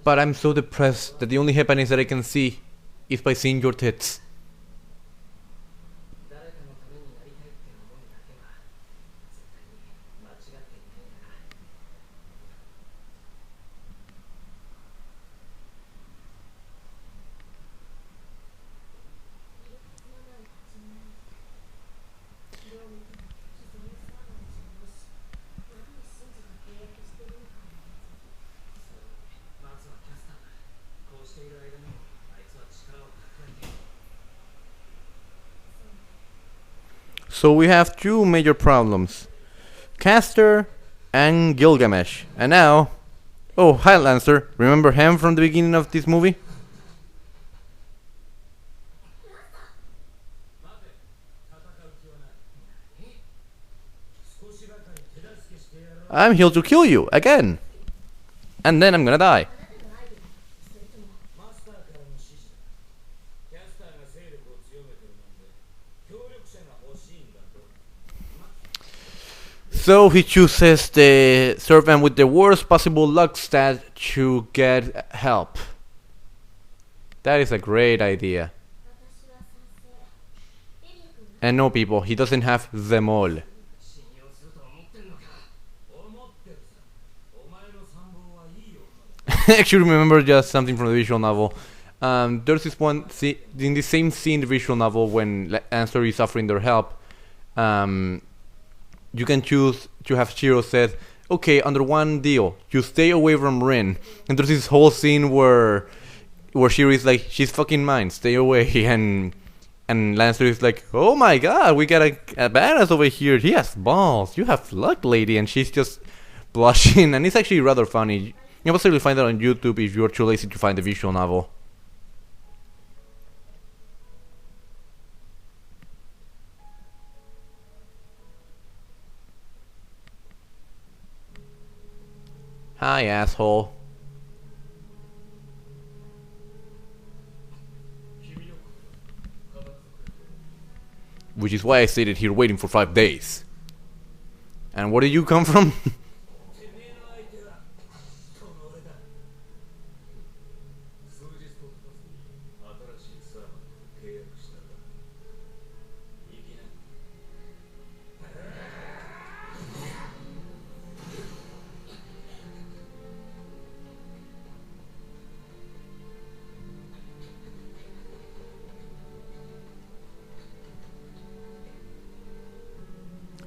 But I'm so depressed that the only happiness that I can see is by seeing your tits. So we have two major problems. Castor and Gilgamesh. And now... Oh, hi Lancer. Remember him from the beginning of this movie? I'm here to kill you, again. And then I'm gonna die. So he chooses the servant with the worst possible luck stat to get help. That is a great idea. And no people, he doesn't have them all. I actually remember just something from the visual novel. There's this one in the same scene in the visual novel when Answer is offering their help. You can choose to have Shiro said, okay, under one deal, you stay away from Rin. And there's this whole scene where Shiro is like, she's fucking mine, stay away. And Lancer is like, oh my god, we got a badass over here. He has balls. You have luck, lady. And she's just blushing. And it's actually rather funny. You can possibly find that on YouTube if you're too lazy to find the visual novel. Hi, asshole. Which is why I stayed here waiting for 5 days. And where did you come from?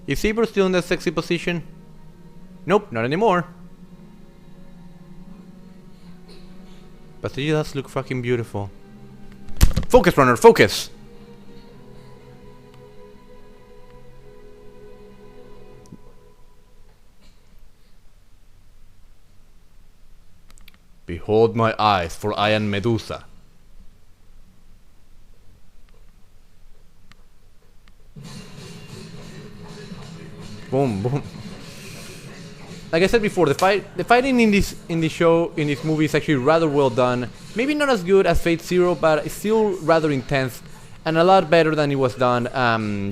Is Saber still in that sexy position? Nope, not anymore. But she does look fucking beautiful. Focus, runner, focus! Behold my eyes, for I am Medusa. Boom, boom. Like I said before, the fighting in this movie is actually rather well done. Maybe not as good as Fate Zero, but it's still rather intense and a lot better than it was done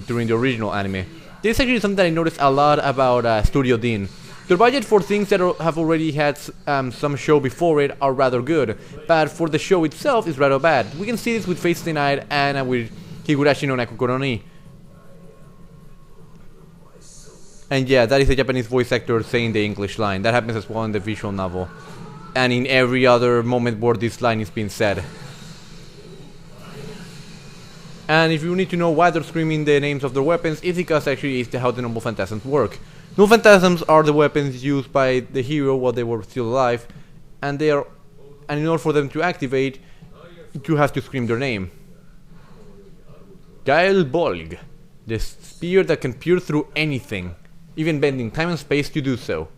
during the original anime. This is actually something that I noticed a lot about Studio Deen. Their budget for things that have already had some show before it are rather good, but for the show itself is rather bad. We can see this with Face Denied and with Higurashi no Nakokoro ni. And yeah, that is a Japanese voice actor saying the English line. That happens as well in the visual novel. And in every other moment where this line is being said. And if you need to know why they're screaming the names of their weapons, it's because actually it's how the Noble Phantasms work. Noble Phantasms are the weapons used by the hero while they were still alive. And in order for them to activate, you have to scream their name. Gael Bolg, the spear that can pierce through anything, even bending time and space to do so.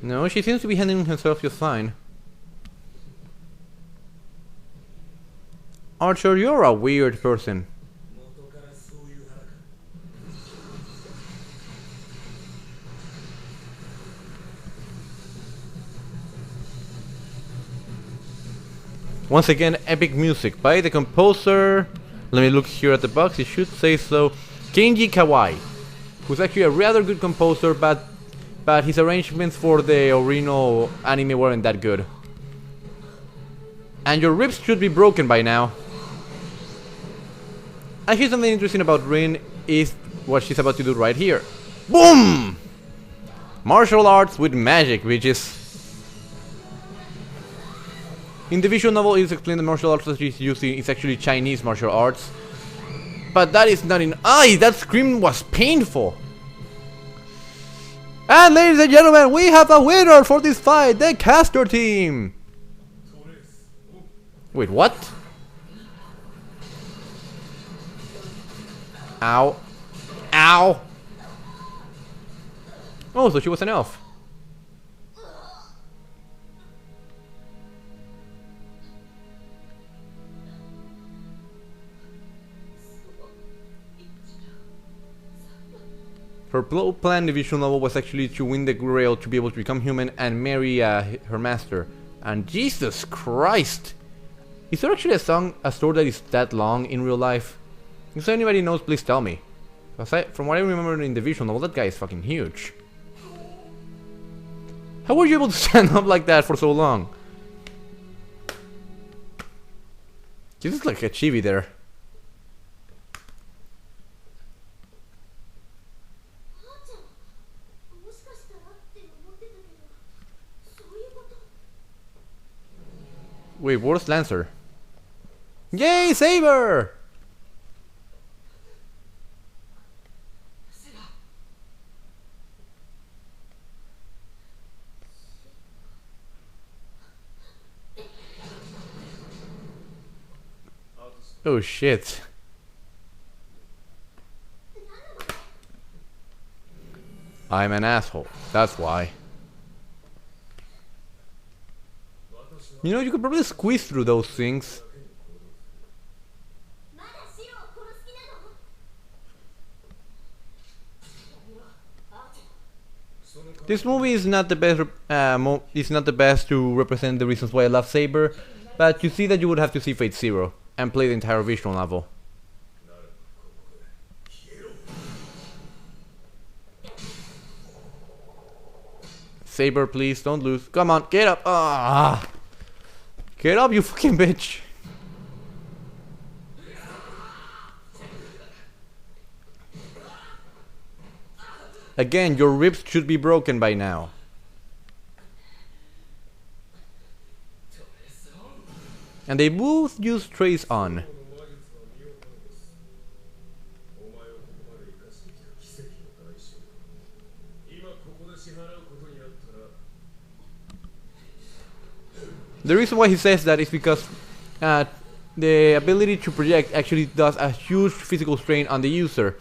No, she seems to be handling herself just fine. Archer, you're a weird person. Once again, epic music by the composer. Let me look here at the box, it should say so. Kenji Kawai, who's actually a rather good composer, but his arrangements for the original anime weren't that good. And your ribs should be broken by now. Actually, something interesting about Rin is what she's about to do right here. Boom! Martial arts with magic, which is... In the visual novel, it is explained the martial arts that she's using is actually Chinese martial arts. But that is not in... Aye, that scream was painful! And ladies and gentlemen, we have a winner for this fight, the Castor team! Wait, what? Ow. Ow! Oh, so she was an elf. Her plan in the visual novel was actually to win the Grail to be able to become human and marry her master. And Jesus Christ! Is there actually a story that is that long in real life? If anybody knows, please tell me. From what I remember in the visual novel, that guy is fucking huge. How were you able to stand up like that for so long? This is like a chibi there. Wait, where's Lancer? Yay, Saber! Oh shit. I'm an asshole, that's why. You know, you could probably squeeze through those things. This movie is not the best to represent the reasons why I love Saber, but you see that you would have to see Fate Zero and play the entire visual novel. Saber, please don't lose. Come on, get up! Ah, get up, you fucking bitch! Again, your ribs should be broken by now. And they both use trace on. The reason why he says that is because the ability to project actually does a huge physical strain on the user.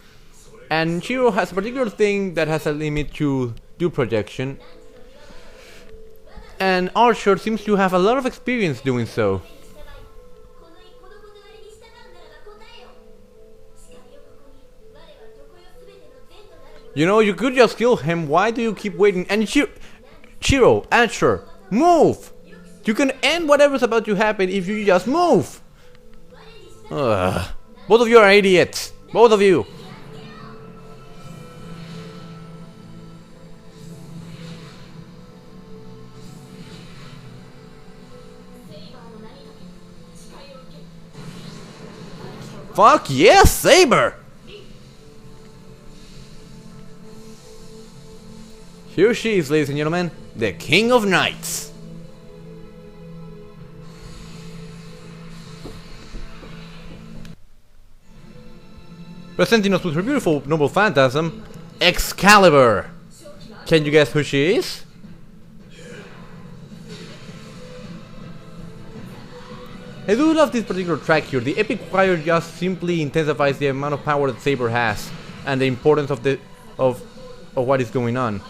And Shiro has a particular thing that has a limit to do projection. And Archer seems to have a lot of experience doing so. You know, you could just kill him, why do you keep waiting? And Shiro, Archer, move! You can end whatever's about to happen if you just move! Ugh. Both of you are idiots! Both of you! Fuck yes, Saber! Here she is, ladies and gentlemen, the King of Knights. Presenting us with her beautiful noble phantasm, Excalibur. Can you guess who she is? I do love this particular track here. The epic choir just simply intensifies the amount of power that Saber has and the importance of what is going on.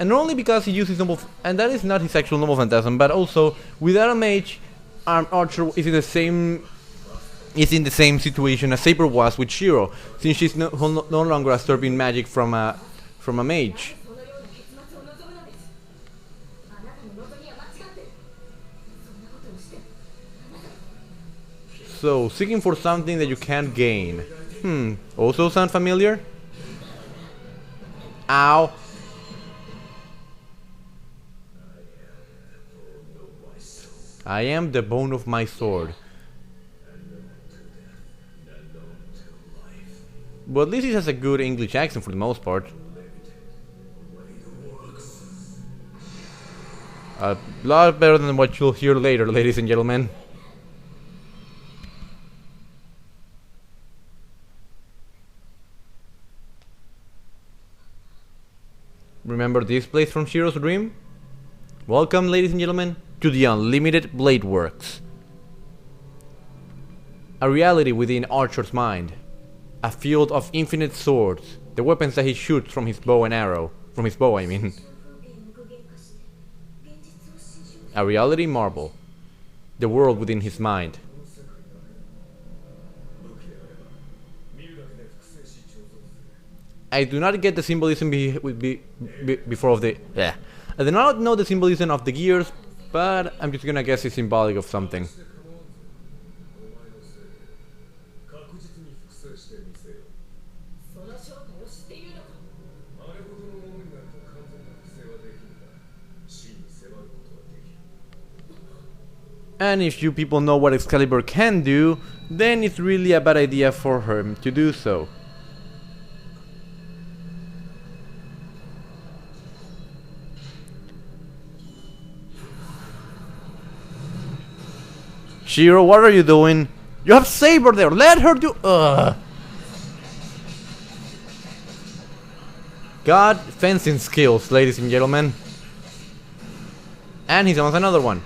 And not only because he uses noble, and that is not his actual noble phantasm, but also without a mage, Archer is in the same situation as Saber was with Shiro, since she's no longer absorbing magic from a mage. So, seeking for something that you can't gain. Also sound familiar? Ow. I am the bone of my sword. But at least he has a good English accent for the most part. A lot better than what you'll hear later, ladies and gentlemen. Remember this place from Shiro's dream? Welcome, ladies and gentlemen, to the Unlimited Blade Works. A reality within Archer's mind. A field of infinite swords, the weapons that he shoots from his bow and arrow. From his bow, I mean. A reality marble. The world within his mind. I do not get the symbolism before of the... Yeah. I do not know the symbolism of the gears, but I'm just gonna guess it's symbolic of something. And if you people know what Excalibur can do, then it's really a bad idea for him to do so. Shiro, what are you doing? You have Saber there, let her do... God, fencing skills, ladies and gentlemen. And he's on another one.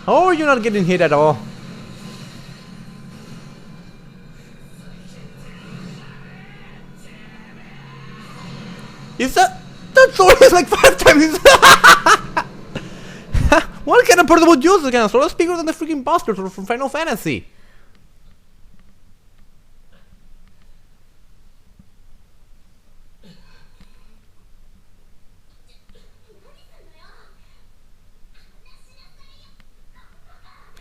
How are you not getting hit at all? Is that sword is like 5 times? What kind of portable use this kind of sword? That's bigger than the freaking Buster Sword from Final Fantasy.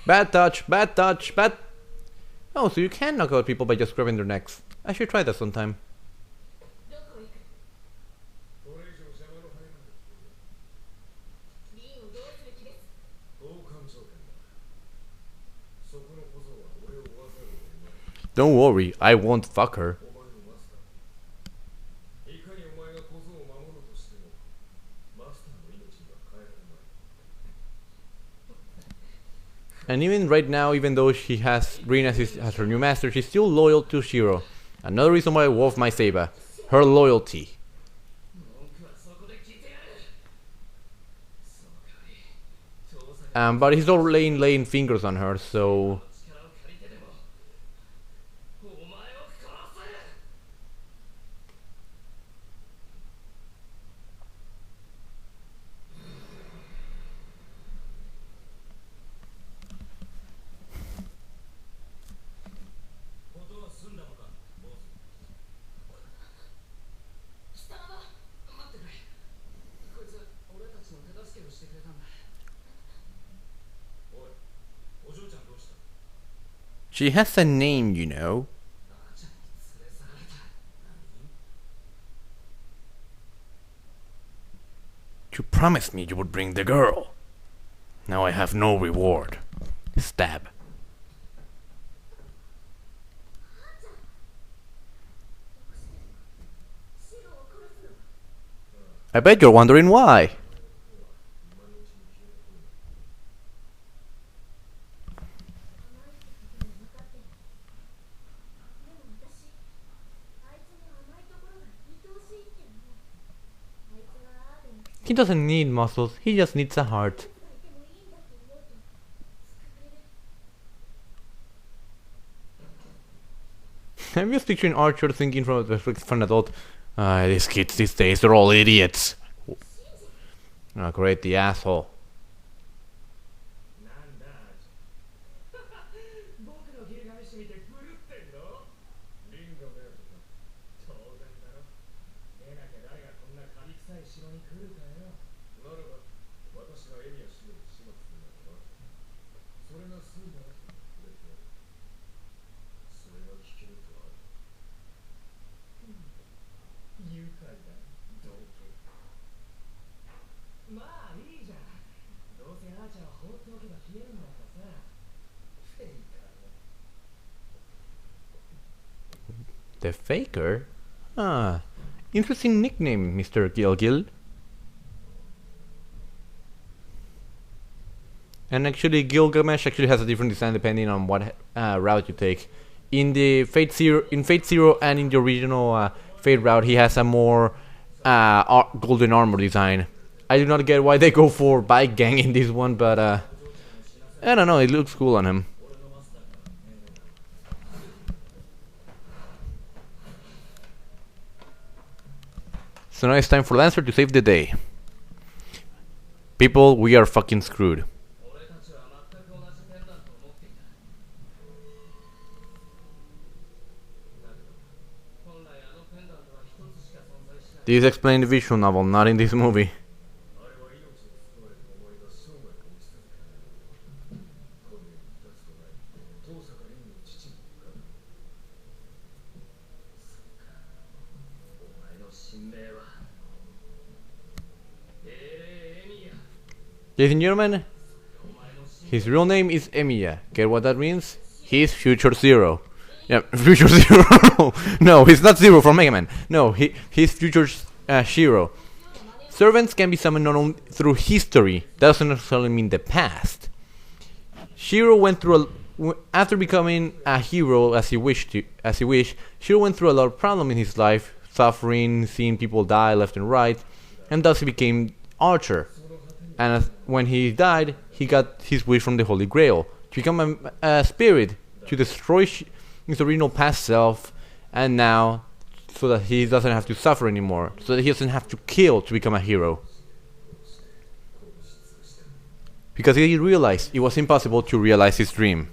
Bad touch, bad touch, bad... Oh, so you can knock out people by just grabbing their necks. I should try that sometime. Don't worry, I won't fuck her. And even right now, even though she has Rin as her new master, she's still loyal to Shiro. Another reason why I love my Seiba. Her loyalty. But he's all laying fingers on her, so... She has a name, you know. You promised me you would bring the girl. Now I have no reward. Stab. I bet you're wondering why. He doesn't need muscles, he just needs a heart. I'm just picturing Archer thinking from a perspective of an adult. These kids these days, they're all idiots. Oh, great, the asshole. The Faker? Ah, interesting nickname, Mr. Gilgil. And actually, Gilgamesh actually has a different design depending on what route you take. In the Fate Zero, and in the original Fate route, he has a more golden armor design. I do not get why they go for bike gang in this one, but I don't know. It looks cool on him. So now it's time for Lancer to save the day. People, we are fucking screwed. This explains the visual novel, not in this movie. Ladies and gentlemen, his real name is Emiya. Get what that means? He's Future Zero. Yeah, Future Zero. No, he's not Zero from Mega Man. No, he's Future Shiro. Servants can be summoned not only through history, that doesn't necessarily mean the past. Shiro went through after becoming a hero as he wished, Shiro went through a lot of problems in his life, suffering, seeing people die left and right, and thus he became Archer. And when he died, he got his wish from the Holy Grail to become a spirit, to destroy his original past self, and now, so that he doesn't have to suffer anymore, so that he doesn't have to kill to become a hero. Because he realized it was impossible to realize his dream.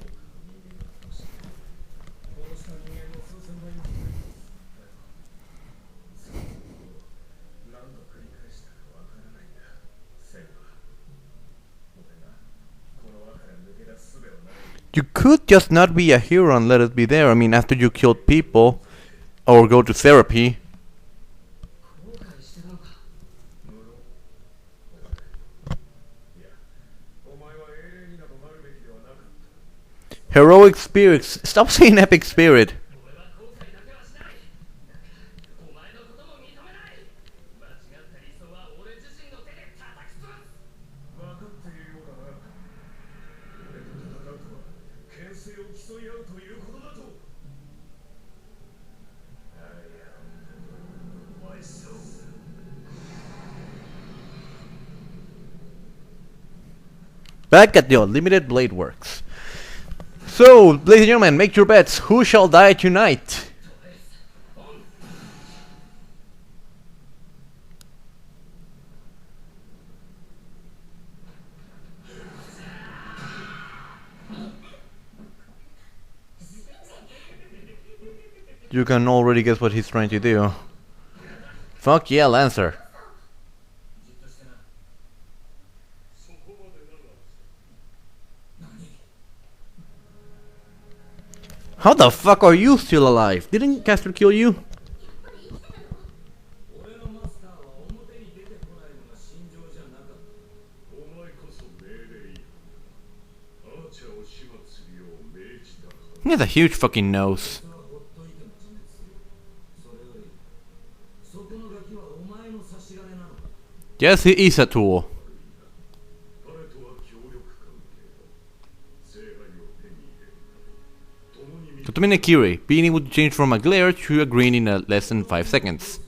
You could just not be a hero and let it be there. I mean, after you killed people or go to therapy. Heroic spirits. Stop saying epic spirit. Back at the Unlimited Blade Works. So, ladies and gentlemen, make your bets. Who shall die tonight? You can already guess what he's trying to do. Fuck yeah, Lancer. How the fuck are you still alive? Didn't Caster kill you? He has a huge fucking nose. Yes, he is a tool. Kotomi Kiri, being able to change from a glare to a green in less than 5 seconds.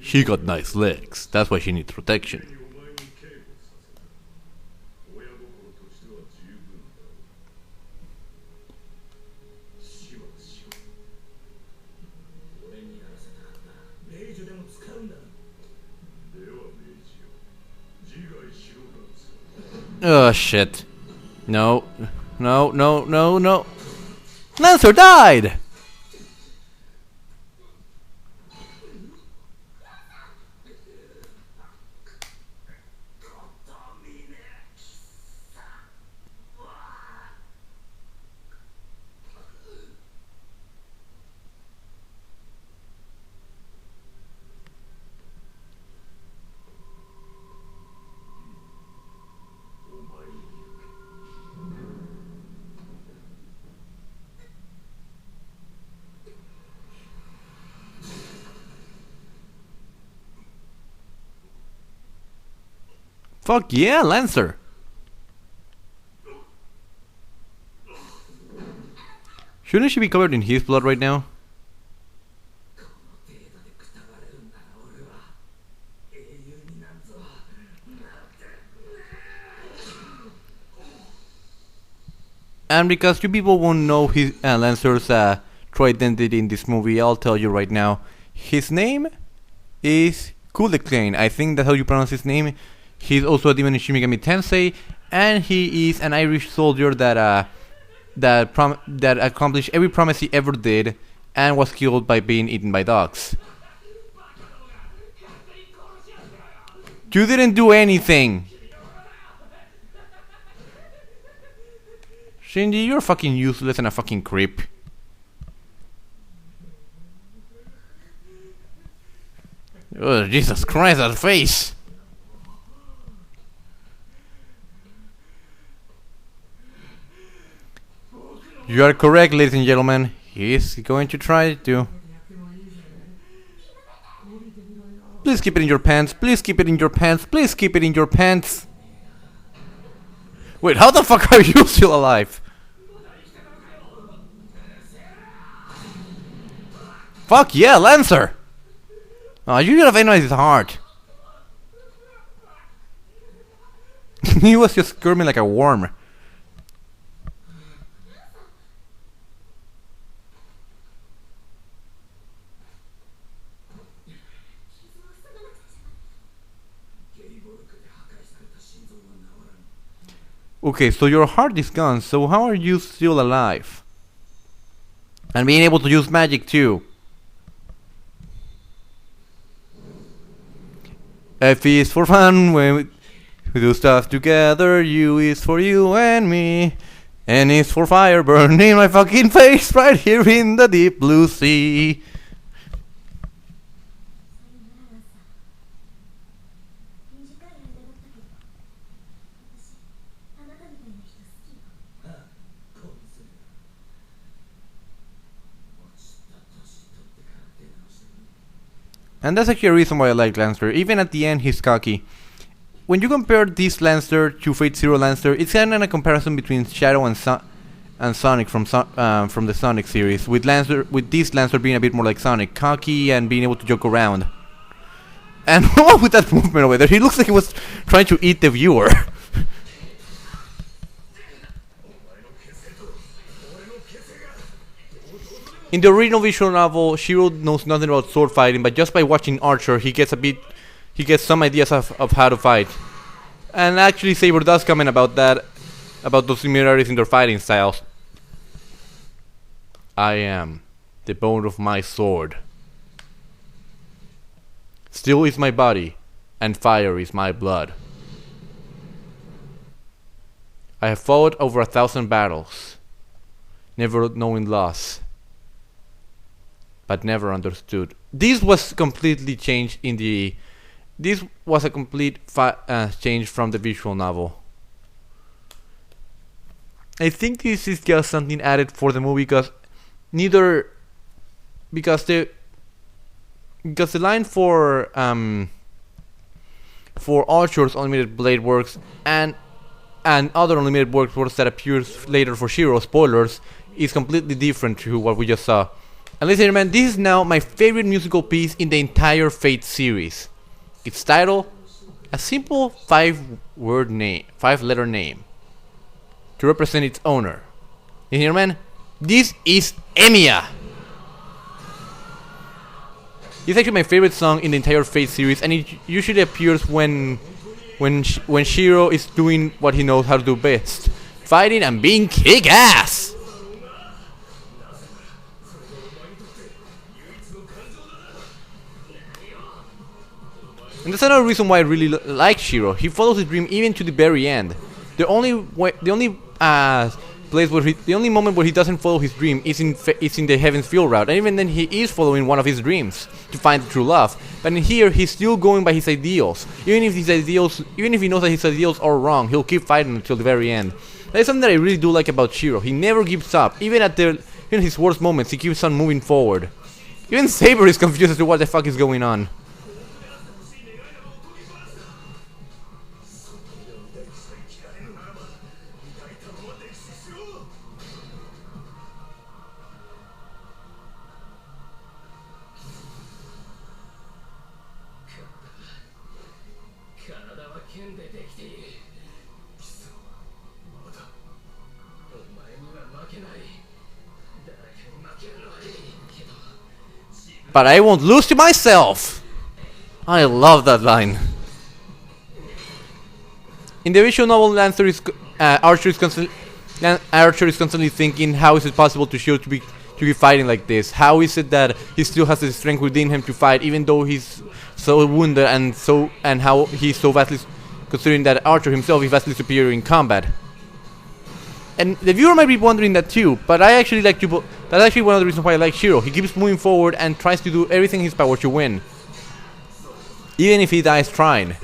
She got nice legs, that's why she needs protection. Oh shit. No. No, no, no, no. Lancer died! Fuck yeah, Lancer! Shouldn't she be covered in his blood right now? And because you people won't know his Lancer's true identity in this movie, I'll tell you right now. His name is Kulekane. I think that's how you pronounce his name. He's also a demon in Shin Megami Tensei, and he is an Irish soldier that accomplished every promise he ever did, and was killed by being eaten by dogs. You didn't do anything! Shinji, you're fucking useless and a fucking creep. Oh, Jesus Christ, that face! You are correct, ladies and gentlemen. He's going to try to. Please keep it in your pants. Please keep it in your pants. Please keep it in your pants. Wait, how the fuck are you still alive? Fuck yeah, Lancer! Oh, you should have analyzed his heart. He was just squirming like a worm. Okay, so your heart is gone, so how are you still alive? And being able to use magic too. F is for fun when we do stuff together. U is for you and me. N is for fire burning my fucking face right here in the deep blue sea. And that's actually a reason why I like Lancer. Even at the end, he's cocky. When you compare this Lancer to Fate Zero Lancer, it's kind of a comparison between Shadow and Sonic from the Sonic series. With this Lancer being a bit more like Sonic, cocky and being able to joke around. And what with that movement over there? He looks like he was trying to eat the viewer. In the original visual novel, Shiro knows nothing about sword fighting, but just by watching Archer, he gets some ideas of how to fight. And actually, Saber does comment about that, about those similarities in their fighting styles. I am the bone of my sword. Steel is my body, and fire is my blood. I have fought over 1,000 battles, never knowing loss, but never understood. This was completely changed in the. This was a complete change from the visual novel. I think this is just something added for the movie because neither because the line for Archer's Unlimited Blade Works and other Unlimited Works that appears later for Shiro, spoilers, is completely different to what we just saw. And ladies and gentlemen, this is now my favorite musical piece in the entire Fate series. Its title, a simple 5-letter name to represent its owner. Ladies and gentlemen, this is Emiya. It's actually my favorite song in the entire Fate series, and it usually appears when Shiro is doing what he knows how to do best, fighting and being kick-ass. And that's another reason why I really like Shiro. He follows his dream even to the very end. The only moment where he doesn't follow his dream is in the Heaven's Field route, and even then he is following one of his dreams to find the true love. But in here, he's still going by his ideals. Even if he knows that his ideals are wrong, he'll keep fighting until the very end. That is something that I really do like about Shiro. He never gives up, even in his worst moments. He keeps on moving forward. Even Saber is confused as to what the fuck is going on. But I won't lose to myself. I love that line. In the visual novel, Archer is constantly thinking, how is it possible to Shiro to be fighting like this? How is it that he still has the strength within him to fight, even though he's so wounded and how he's so vastly, considering that Archer himself is vastly superior in combat. And the viewer might be wondering that too, but I actually like to. That's actually one of the reasons why I like Shiro. He keeps moving forward and tries to do everything in his power to win, even if he dies trying.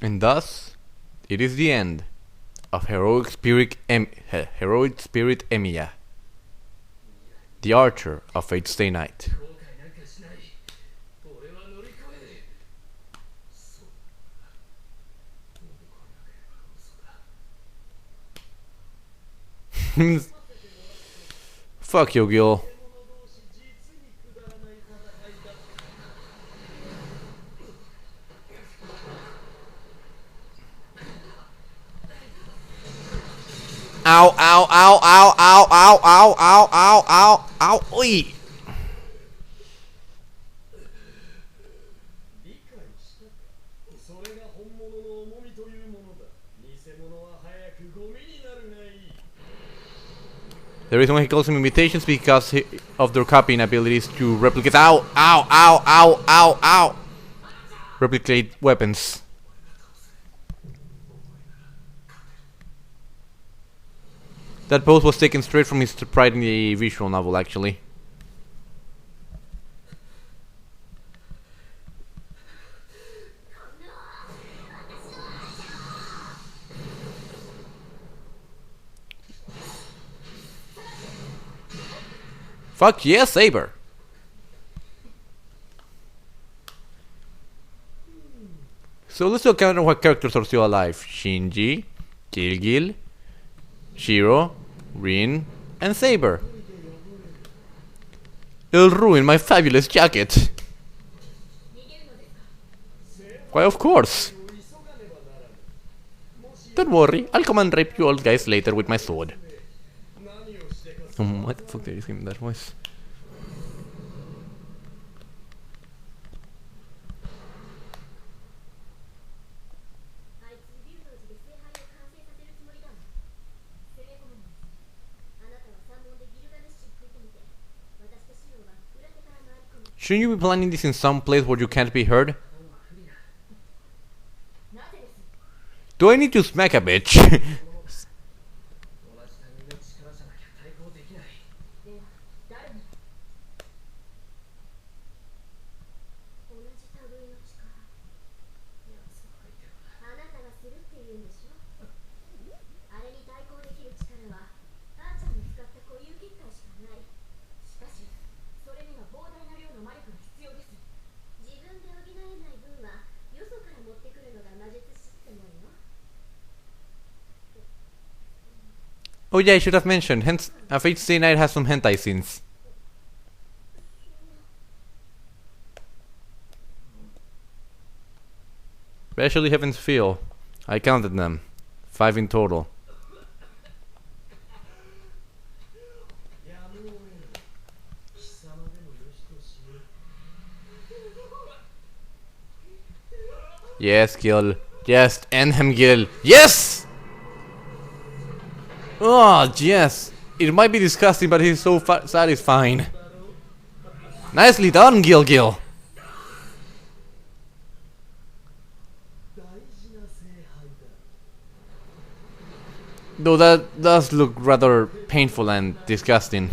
And thus, it is the end of Heroic Spirit Emiya, the Archer of Fate Stay Night. Fuck you, Gil. Ow, ow, ow, ow, ow, ow, ow, ow, ow, ow, ow, oi! The reason why he calls them imitations because of their copying abilities to replicate. Ow, ow, ow, ow, ow, ow! Replicate weapons. That pose was taken straight from his pride in the visual novel, actually. Fuck yeah, Saber! So let's look at what characters are still alive. Shinji, Gilgil, Shiro, Rin, and Saber. It'll ruin my fabulous jacket. Why, of course. Don't worry, I'll come and rape you old guys later with my sword. What the fuck did you scream that voice? Shouldn't you be planning this in some place where you can't be heard? Do I need to smack a bitch? Oh yeah, I should have mentioned, hence, Fate Stay Night has some hentai scenes. Especially Heaven's Feel. I counted them. 5 in total. Yes, Gil. Yes, end him, Gil. Yes! Oh, yes. It might be disgusting, but he's so satisfying. Nicely done, Gil. Though that does look rather painful and disgusting.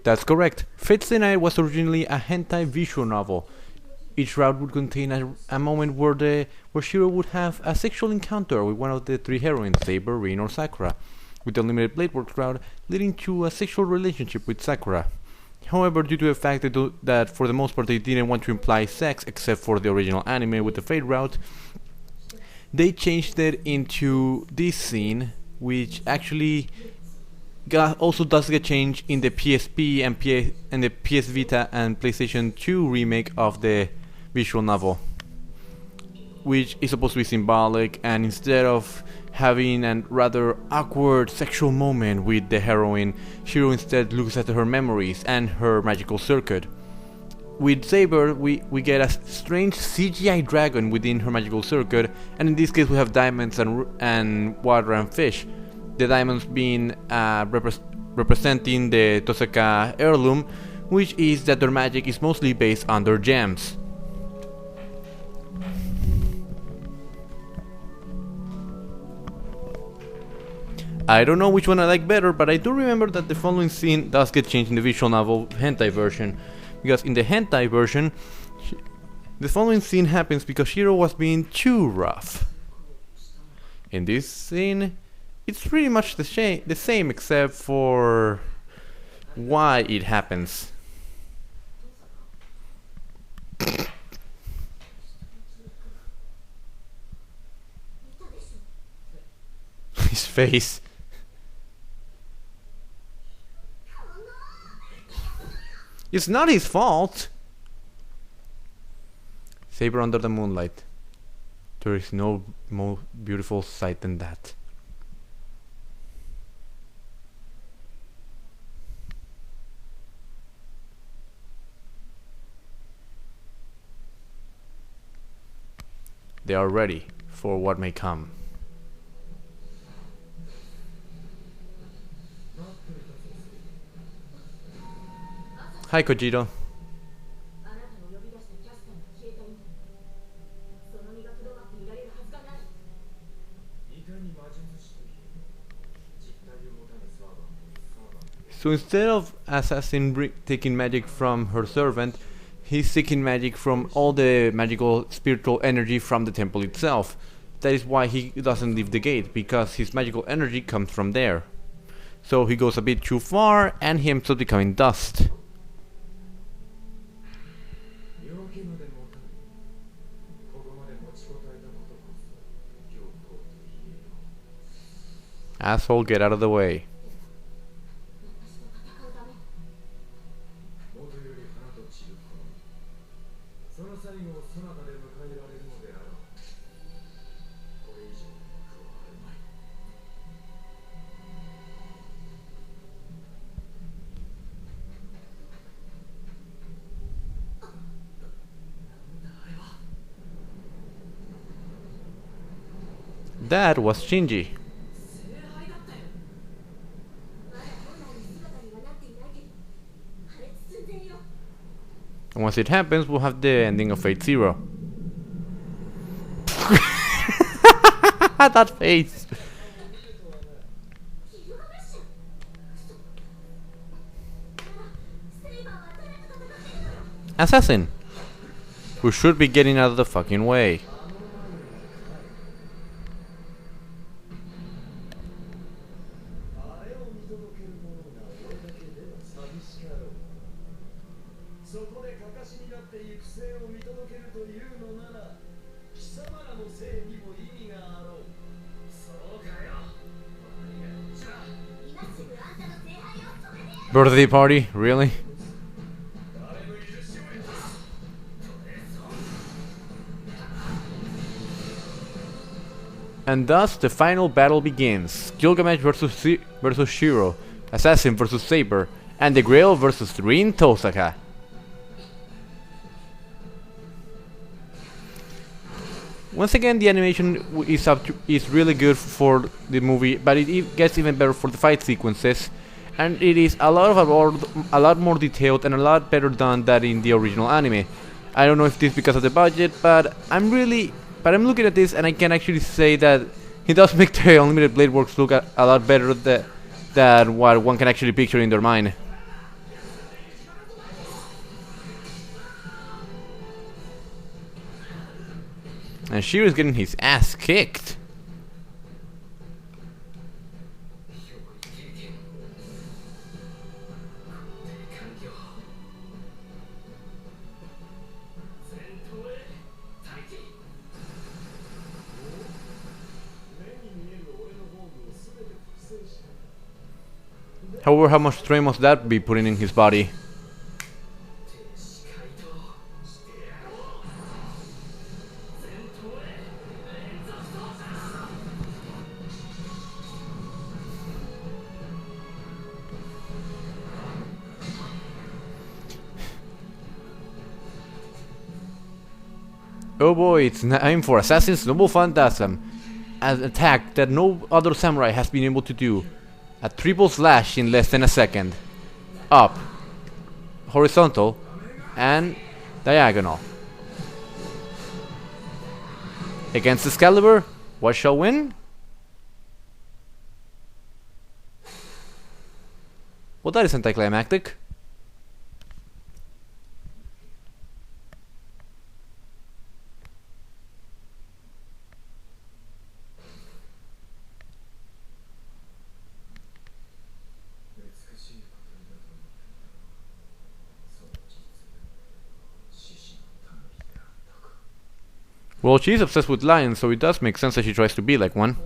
That's correct. Fate Stay Night was originally a hentai visual novel. Each route would contain a moment where Shiro would have a sexual encounter with one of the 3 heroines, Saber, Rin, or Sakura, with the limited blade work route leading to a sexual relationship with Sakura. However, due to the fact that for the most part they didn't want to imply sex except for the original anime with the Fate route, they changed it into this scene, which actually also does get changed in the PSP and the PS Vita and PlayStation 2 remake of the visual novel, which is supposed to be symbolic, and instead of having a rather awkward sexual moment with the heroine, Shiro instead looks at her memories and her magical circuit. With Saber, we get a strange CGI dragon within her magical circuit, and in this case we have diamonds and water and fish. The diamonds being representing the Tosaka heirloom, which is that their magic is mostly based on their gems. I don't know which one I like better, but I do remember that the following scene does get changed in the visual novel hentai version, because in the hentai version, the following scene happens because Shiro was being too rough. In this scene, it's pretty much the same except for why it happens. His face. It's not his fault. Saber under the moonlight. There is no more beautiful sight than that. They are ready for what may come. Hi, Kojiro. So instead of Assassin taking magic from her servant, he's seeking magic from all the magical spiritual energy from the temple itself. That is why he doesn't leave the gate, because his magical energy comes from there. So he goes a bit too far and he ends up becoming dust. Asshole, get out of the way. That was Shinji. And once it happens, we'll have the ending of Fate Zero. That face! Assassin! Who should be getting out of the fucking way. Birthday party? Really? And thus the final battle begins. Gilgamesh versus Shiro, Assassin versus Saber, and the Grail versus Rin Tosaka. Once again, the animation is really good for the movie, but it gets even better for the fight sequences, and it is a lot more detailed and a lot better done than in the original anime. I don't know if this is because of the budget, but I'm looking at this and I can actually say that it does make the Unlimited Blade Works look a lot better than what one can actually picture in their mind. And Shiro's getting his ass kicked. However, how much strain must that be putting in his body? Oh boy, it's time for Assassin's Noble Phantasm, an attack that no other samurai has been able to do. A triple slash in less than a second. Up, horizontal, and diagonal. Against Excalibur, what shall win? Well, that is anticlimactic. Well, she's obsessed with lions, so it does make sense that she tries to be like one.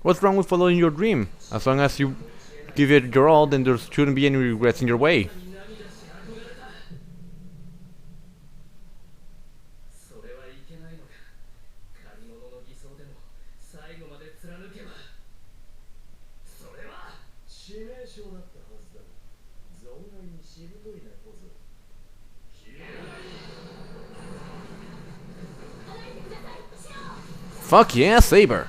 What's wrong with following your dream? As long as you give it your all, then there shouldn't be any regrets in your way. Fuck yeah, Saber!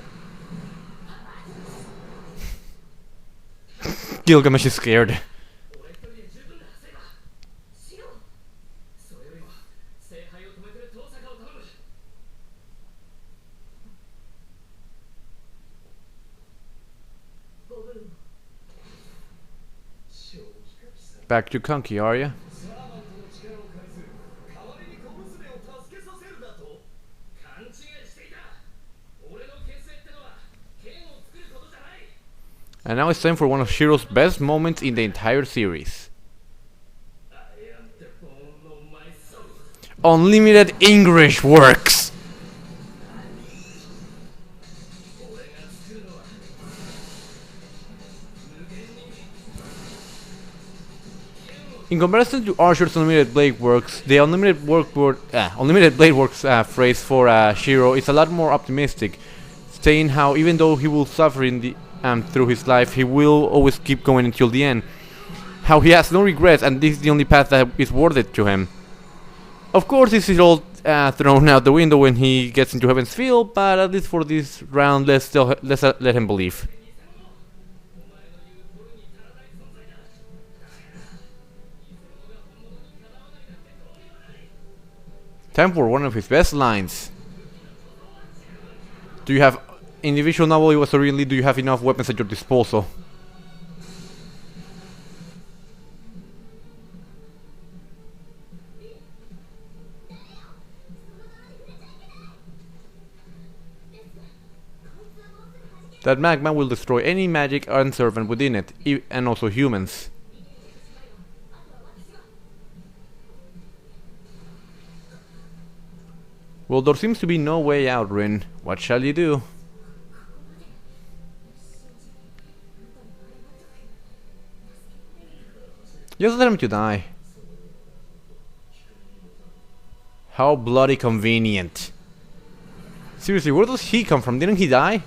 Gilgamesh is scared. Back to Conky, are ya? And now it's time for one of Shiro's best moments in the entire series. Unlimited English works! In comparison to Archer's Unlimited Blade Works, the Unlimited Blade Works phrase for Shiro is a lot more optimistic, saying how even though he will suffer in the through his life, he will always keep going until the end. How he has no regrets, and this is the only path that is worth it to him. Of course, this is all thrown out the window when he gets into Heaven's Field, but at least for this round, let's let him believe. Time for one of his best lines. Do you have, in the visual novel it was originally, do you have enough weapons at your disposal? That magma will destroy any magic unservant within it, and also humans. Well, there seems to be no way out, Rin. What shall you do? Just let him to die. How bloody convenient. Seriously, where does he come from? Didn't he die?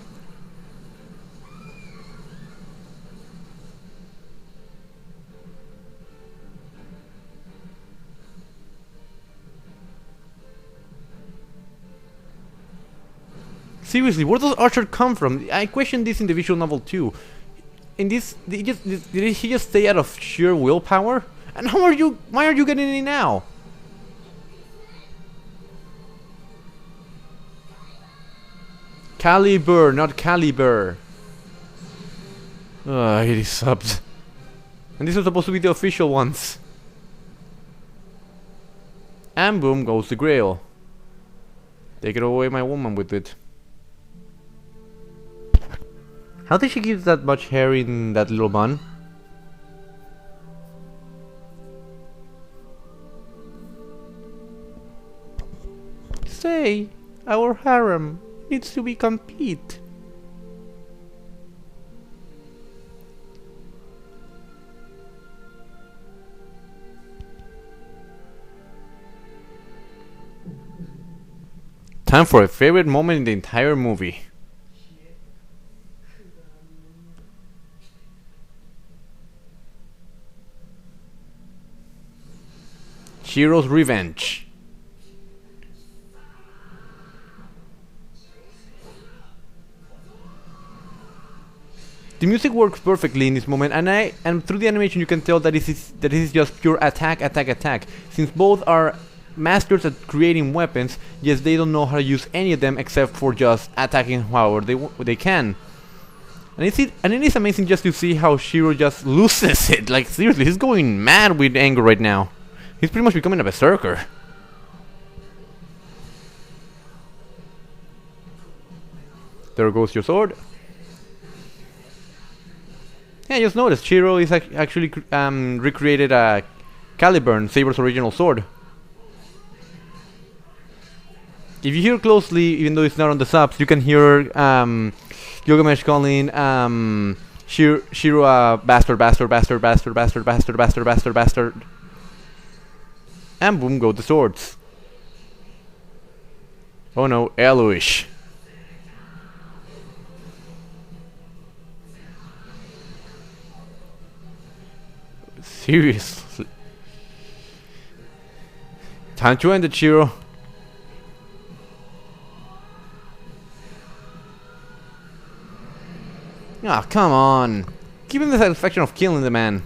Seriously, where does Archer come from? I questioned this in the visual novel too. In this, did he just stay out of sheer willpower? And why are you getting in now? Caliber, not caliber. It is subbed. And this was supposed to be the official ones. And boom goes the Grail. Take it away, my woman, with it. How did she give that much hair in that little bun? Say, our harem needs to be complete. Time for a favorite moment in the entire movie. Shiro's revenge. The music works perfectly in this moment, and through the animation you can tell that this is just pure attack, attack, attack. Since both are masters at creating weapons, yes, they don't know how to use any of them except for just attacking however they can. And it is amazing just to see how Shiro just loses it. Like seriously, he's going mad with anger right now. He's pretty much becoming a berserker. There goes your sword. Yeah, just noticed Shiro is actually recreated Caliburn, Saber's original sword. If you hear closely, even though it's not on the subs, you can hear Gilgamesh calling Shiro bastard, bastard, bastard, bastard, bastard, bastard, bastard, bastard, bastard. And boom go the swords. Oh no, Eloish. Seriously. Time to end it, Shiro. Ah, come on. Give him the satisfaction of killing the man.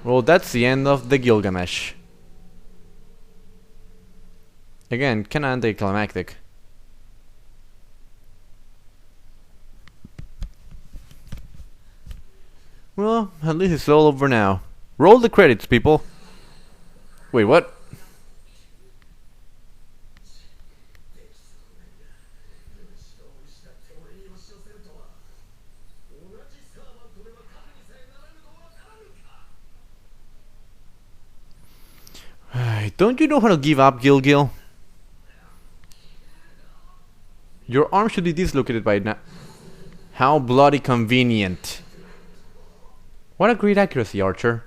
Well, that's the end of the Gilgamesh. Again, kinda anticlimactic. Well, at least it's all over now. Roll the credits, people. Wait, what? Don't you know how to give up, Gil? Your arm should be dislocated by now. How bloody convenient. What a great accuracy, Archer.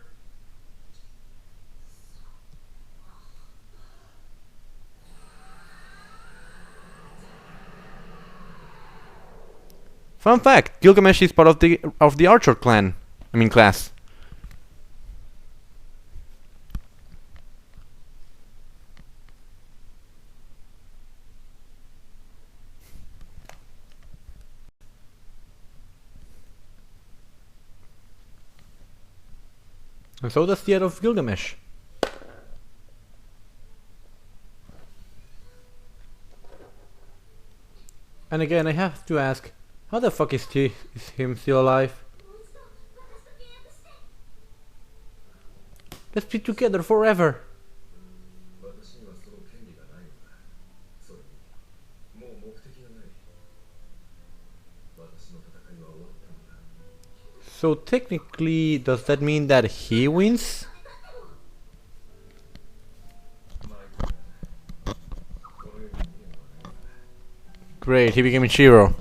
Fun fact, Gilgamesh is part of the Archer clan. Class. And so does the head of Gilgamesh. And again, I have to ask, how the fuck is him still alive? Let's be together forever. So technically, does that mean that he wins? Great, he became Shiro.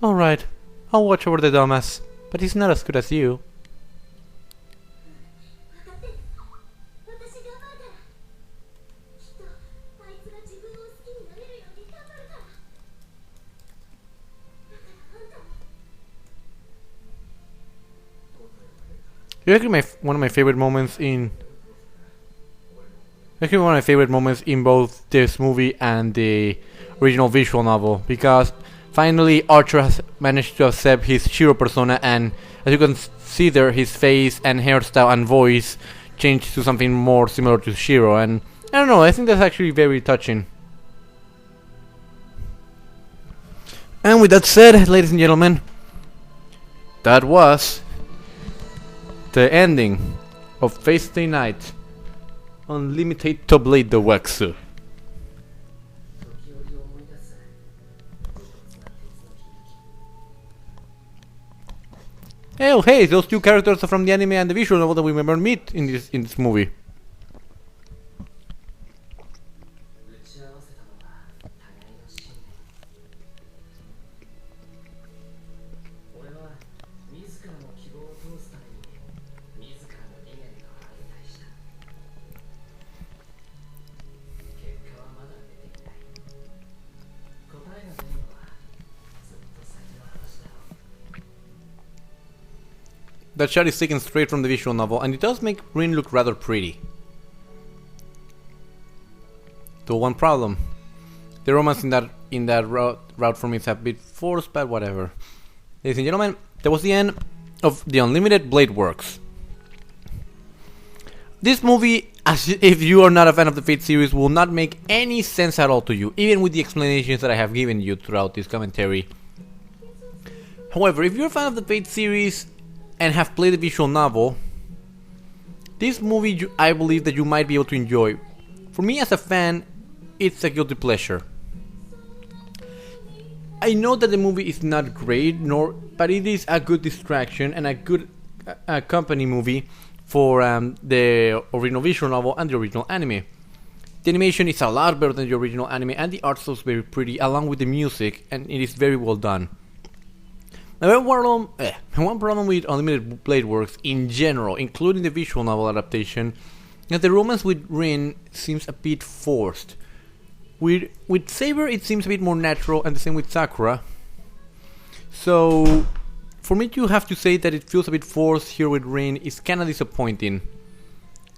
Alright, I'll watch over the dumbass, but he's not as good as you. You're actually one of my favorite moments in both this movie and the original visual novel, because finally Archer has managed to accept his Shiro persona, and as you can see there, his face and hairstyle and voice changed to something more similar to Shiro, and I don't know, I think that's actually very touching. And with that said, ladies and gentlemen, that was the ending of Fate Stay Night Unlimited to Blade the Waxu. Oh hey, those two characters are from the anime and the visual novel that we never meet in this movie. That shot is taken straight from the visual novel, and it does make Rin look rather pretty. Though one problem, the romance in that route for me is a bit forced, but whatever. Ladies and gentlemen, that was the end of the Unlimited Blade Works. This movie, as if you are not a fan of the Fate series, will not make any sense at all to you, even with the explanations that I have given you throughout this commentary. However, if you're a fan of the Fate series and have played the visual novel, this movie I believe that you might be able to enjoy. For me as a fan, it's a guilty pleasure. I know that the movie is not great, but it is a good distraction and a good company movie for the original visual novel and the original anime. The animation is a lot better than the original anime, and the art style is very pretty, along with the music, and it is very well done. Now, one problem with Unlimited Blade Works in general, including the visual novel adaptation, is that the romance with Rin seems a bit forced. With Saber, it seems a bit more natural, and the same with Sakura. So, for me to have to say that it feels a bit forced here with Rin is kinda disappointing.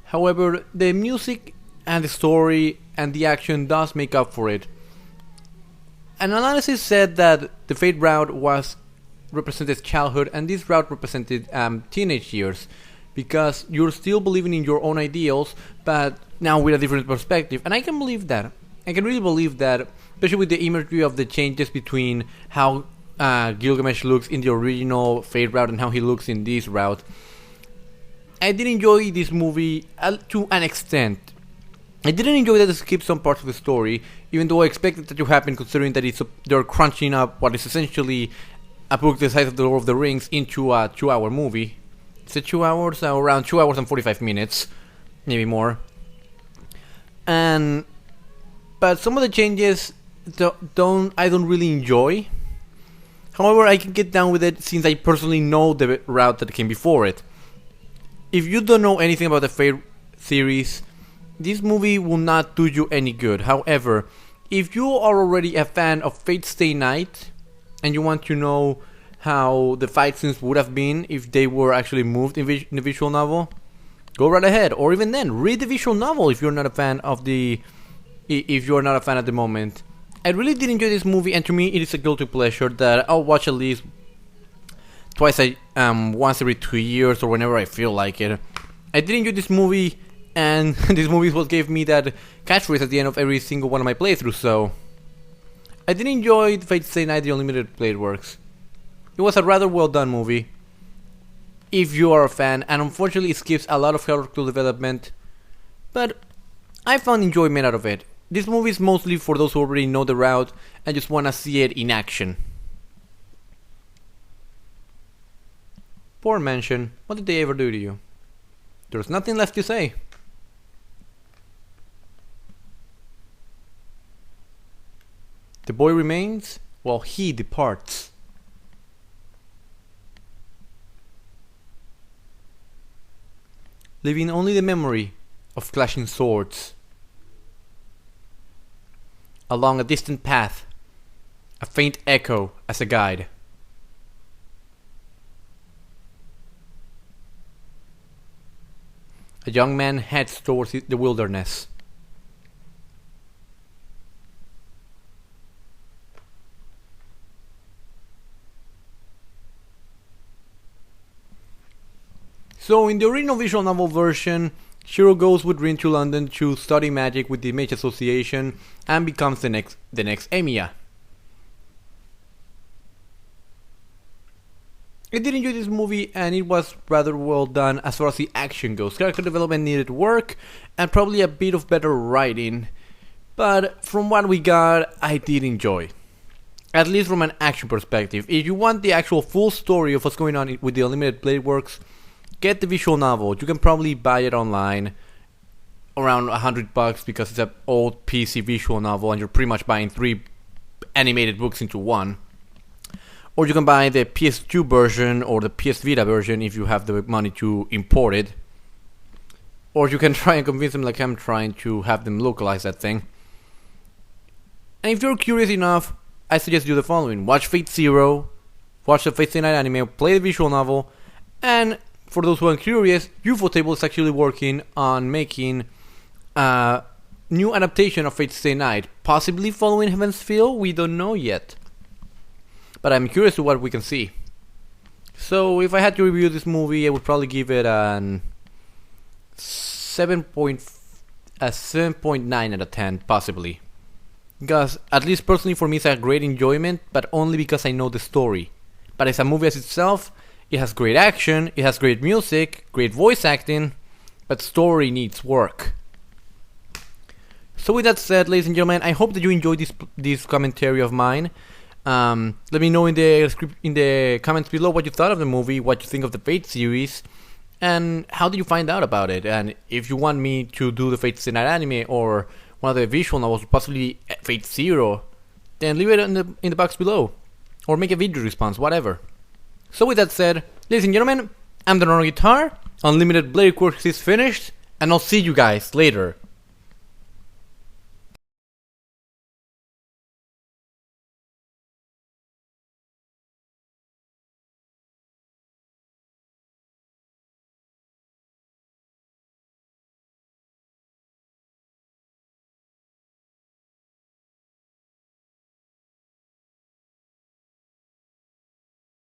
However, the music and the story and the action does make up for it. An analysis said that the Fate route represented childhood, and this route represented teenage years, because you're still believing in your own ideals, but now with a different perspective. And I can believe that. I can really believe that, especially with the imagery of the changes between how Gilgamesh looks in the original Fate route and how he looks in this route. I did enjoy this movie to an extent. I didn't enjoy that it skipped some parts of the story, even though I expected that to happen, considering that they're crunching up what is essentially a book the size of the Lord of the Rings into a 2-hour movie. Is it 2 hours? Around 2 hours and 45 minutes, maybe more. But some of the changes I don't really enjoy. However, I can get down with it since I personally know the route that came before it. If you don't know anything about the Fate series, this movie will not do you any good. However, if you are already a fan of Fate Stay Night and you want to know how the fight scenes would have been if they were actually moved in the visual novel, go right ahead. Or even then, read the visual novel if you're not a fan of if you're not a fan at the moment. I really did enjoy this movie, and to me it is a guilty pleasure that I'll watch at least once every 2 years or whenever I feel like it. I did enjoy this movie, and this movie is what gave me that catchphrase at the end of every single one of my playthroughs, so I did enjoy Fate Stay Night, The Unlimited Blade Works. It was a rather well done movie, if you are a fan, and unfortunately it skips a lot of character development, but I found enjoyment out of it. This movie is mostly for those who already know the route and just wanna see it in action. Poor mention, what did they ever do to you? There's nothing left to say. The boy remains while he departs. Leaving only the memory of clashing swords. Along a distant path, a faint echo as a guide. A young man heads towards the wilderness. So in the original visual novel version, Shiro goes with Rin to London to study magic with the Mage Association and becomes the next Emiya. I did enjoy this movie, and it was rather well done as far as the action goes. Character development needed work and probably a bit of better writing, but from what we got, I did enjoy. At least from an action perspective. If you want the actual full story of what's going on with the Unlimited Blade Works, get the visual novel. You can probably buy it online around $100 because it's an old PC visual novel and you're pretty much buying 3 animated books into one. Or you can buy the PS2 version or the PS Vita version if you have the money to import it. Or you can try and convince them, like I'm trying, to have them localize that thing. And if you're curious enough, I suggest you do the following. Watch Fate Zero, watch the Fate Stay Night anime, play the visual novel, and for those who are curious, Ufotable is actually working on making a new adaptation of Fate Stay Night, possibly following Heaven's Feel, we don't know yet. But I'm curious to what we can see. So if I had to review this movie, I would probably give it a 7.9 out of 10, possibly. Because, at least personally for me, it's a great enjoyment, but only because I know the story. But as a movie as itself, it has great action, it has great music, great voice acting, but story needs work. So with that said, ladies and gentlemen, I hope that you enjoyed this commentary of mine. Let me know in the comments below what you thought of the movie, what you think of the Fate series, and how did you find out about it. And if you want me to do the Fate Stay Night anime or one of the visual novels, possibly Fate Zero, then leave it in the box below, or make a video response, whatever. So with that said, ladies and gentlemen, I'm the RunnerGuitar, Unlimited Blade Works is finished, and I'll see you guys later.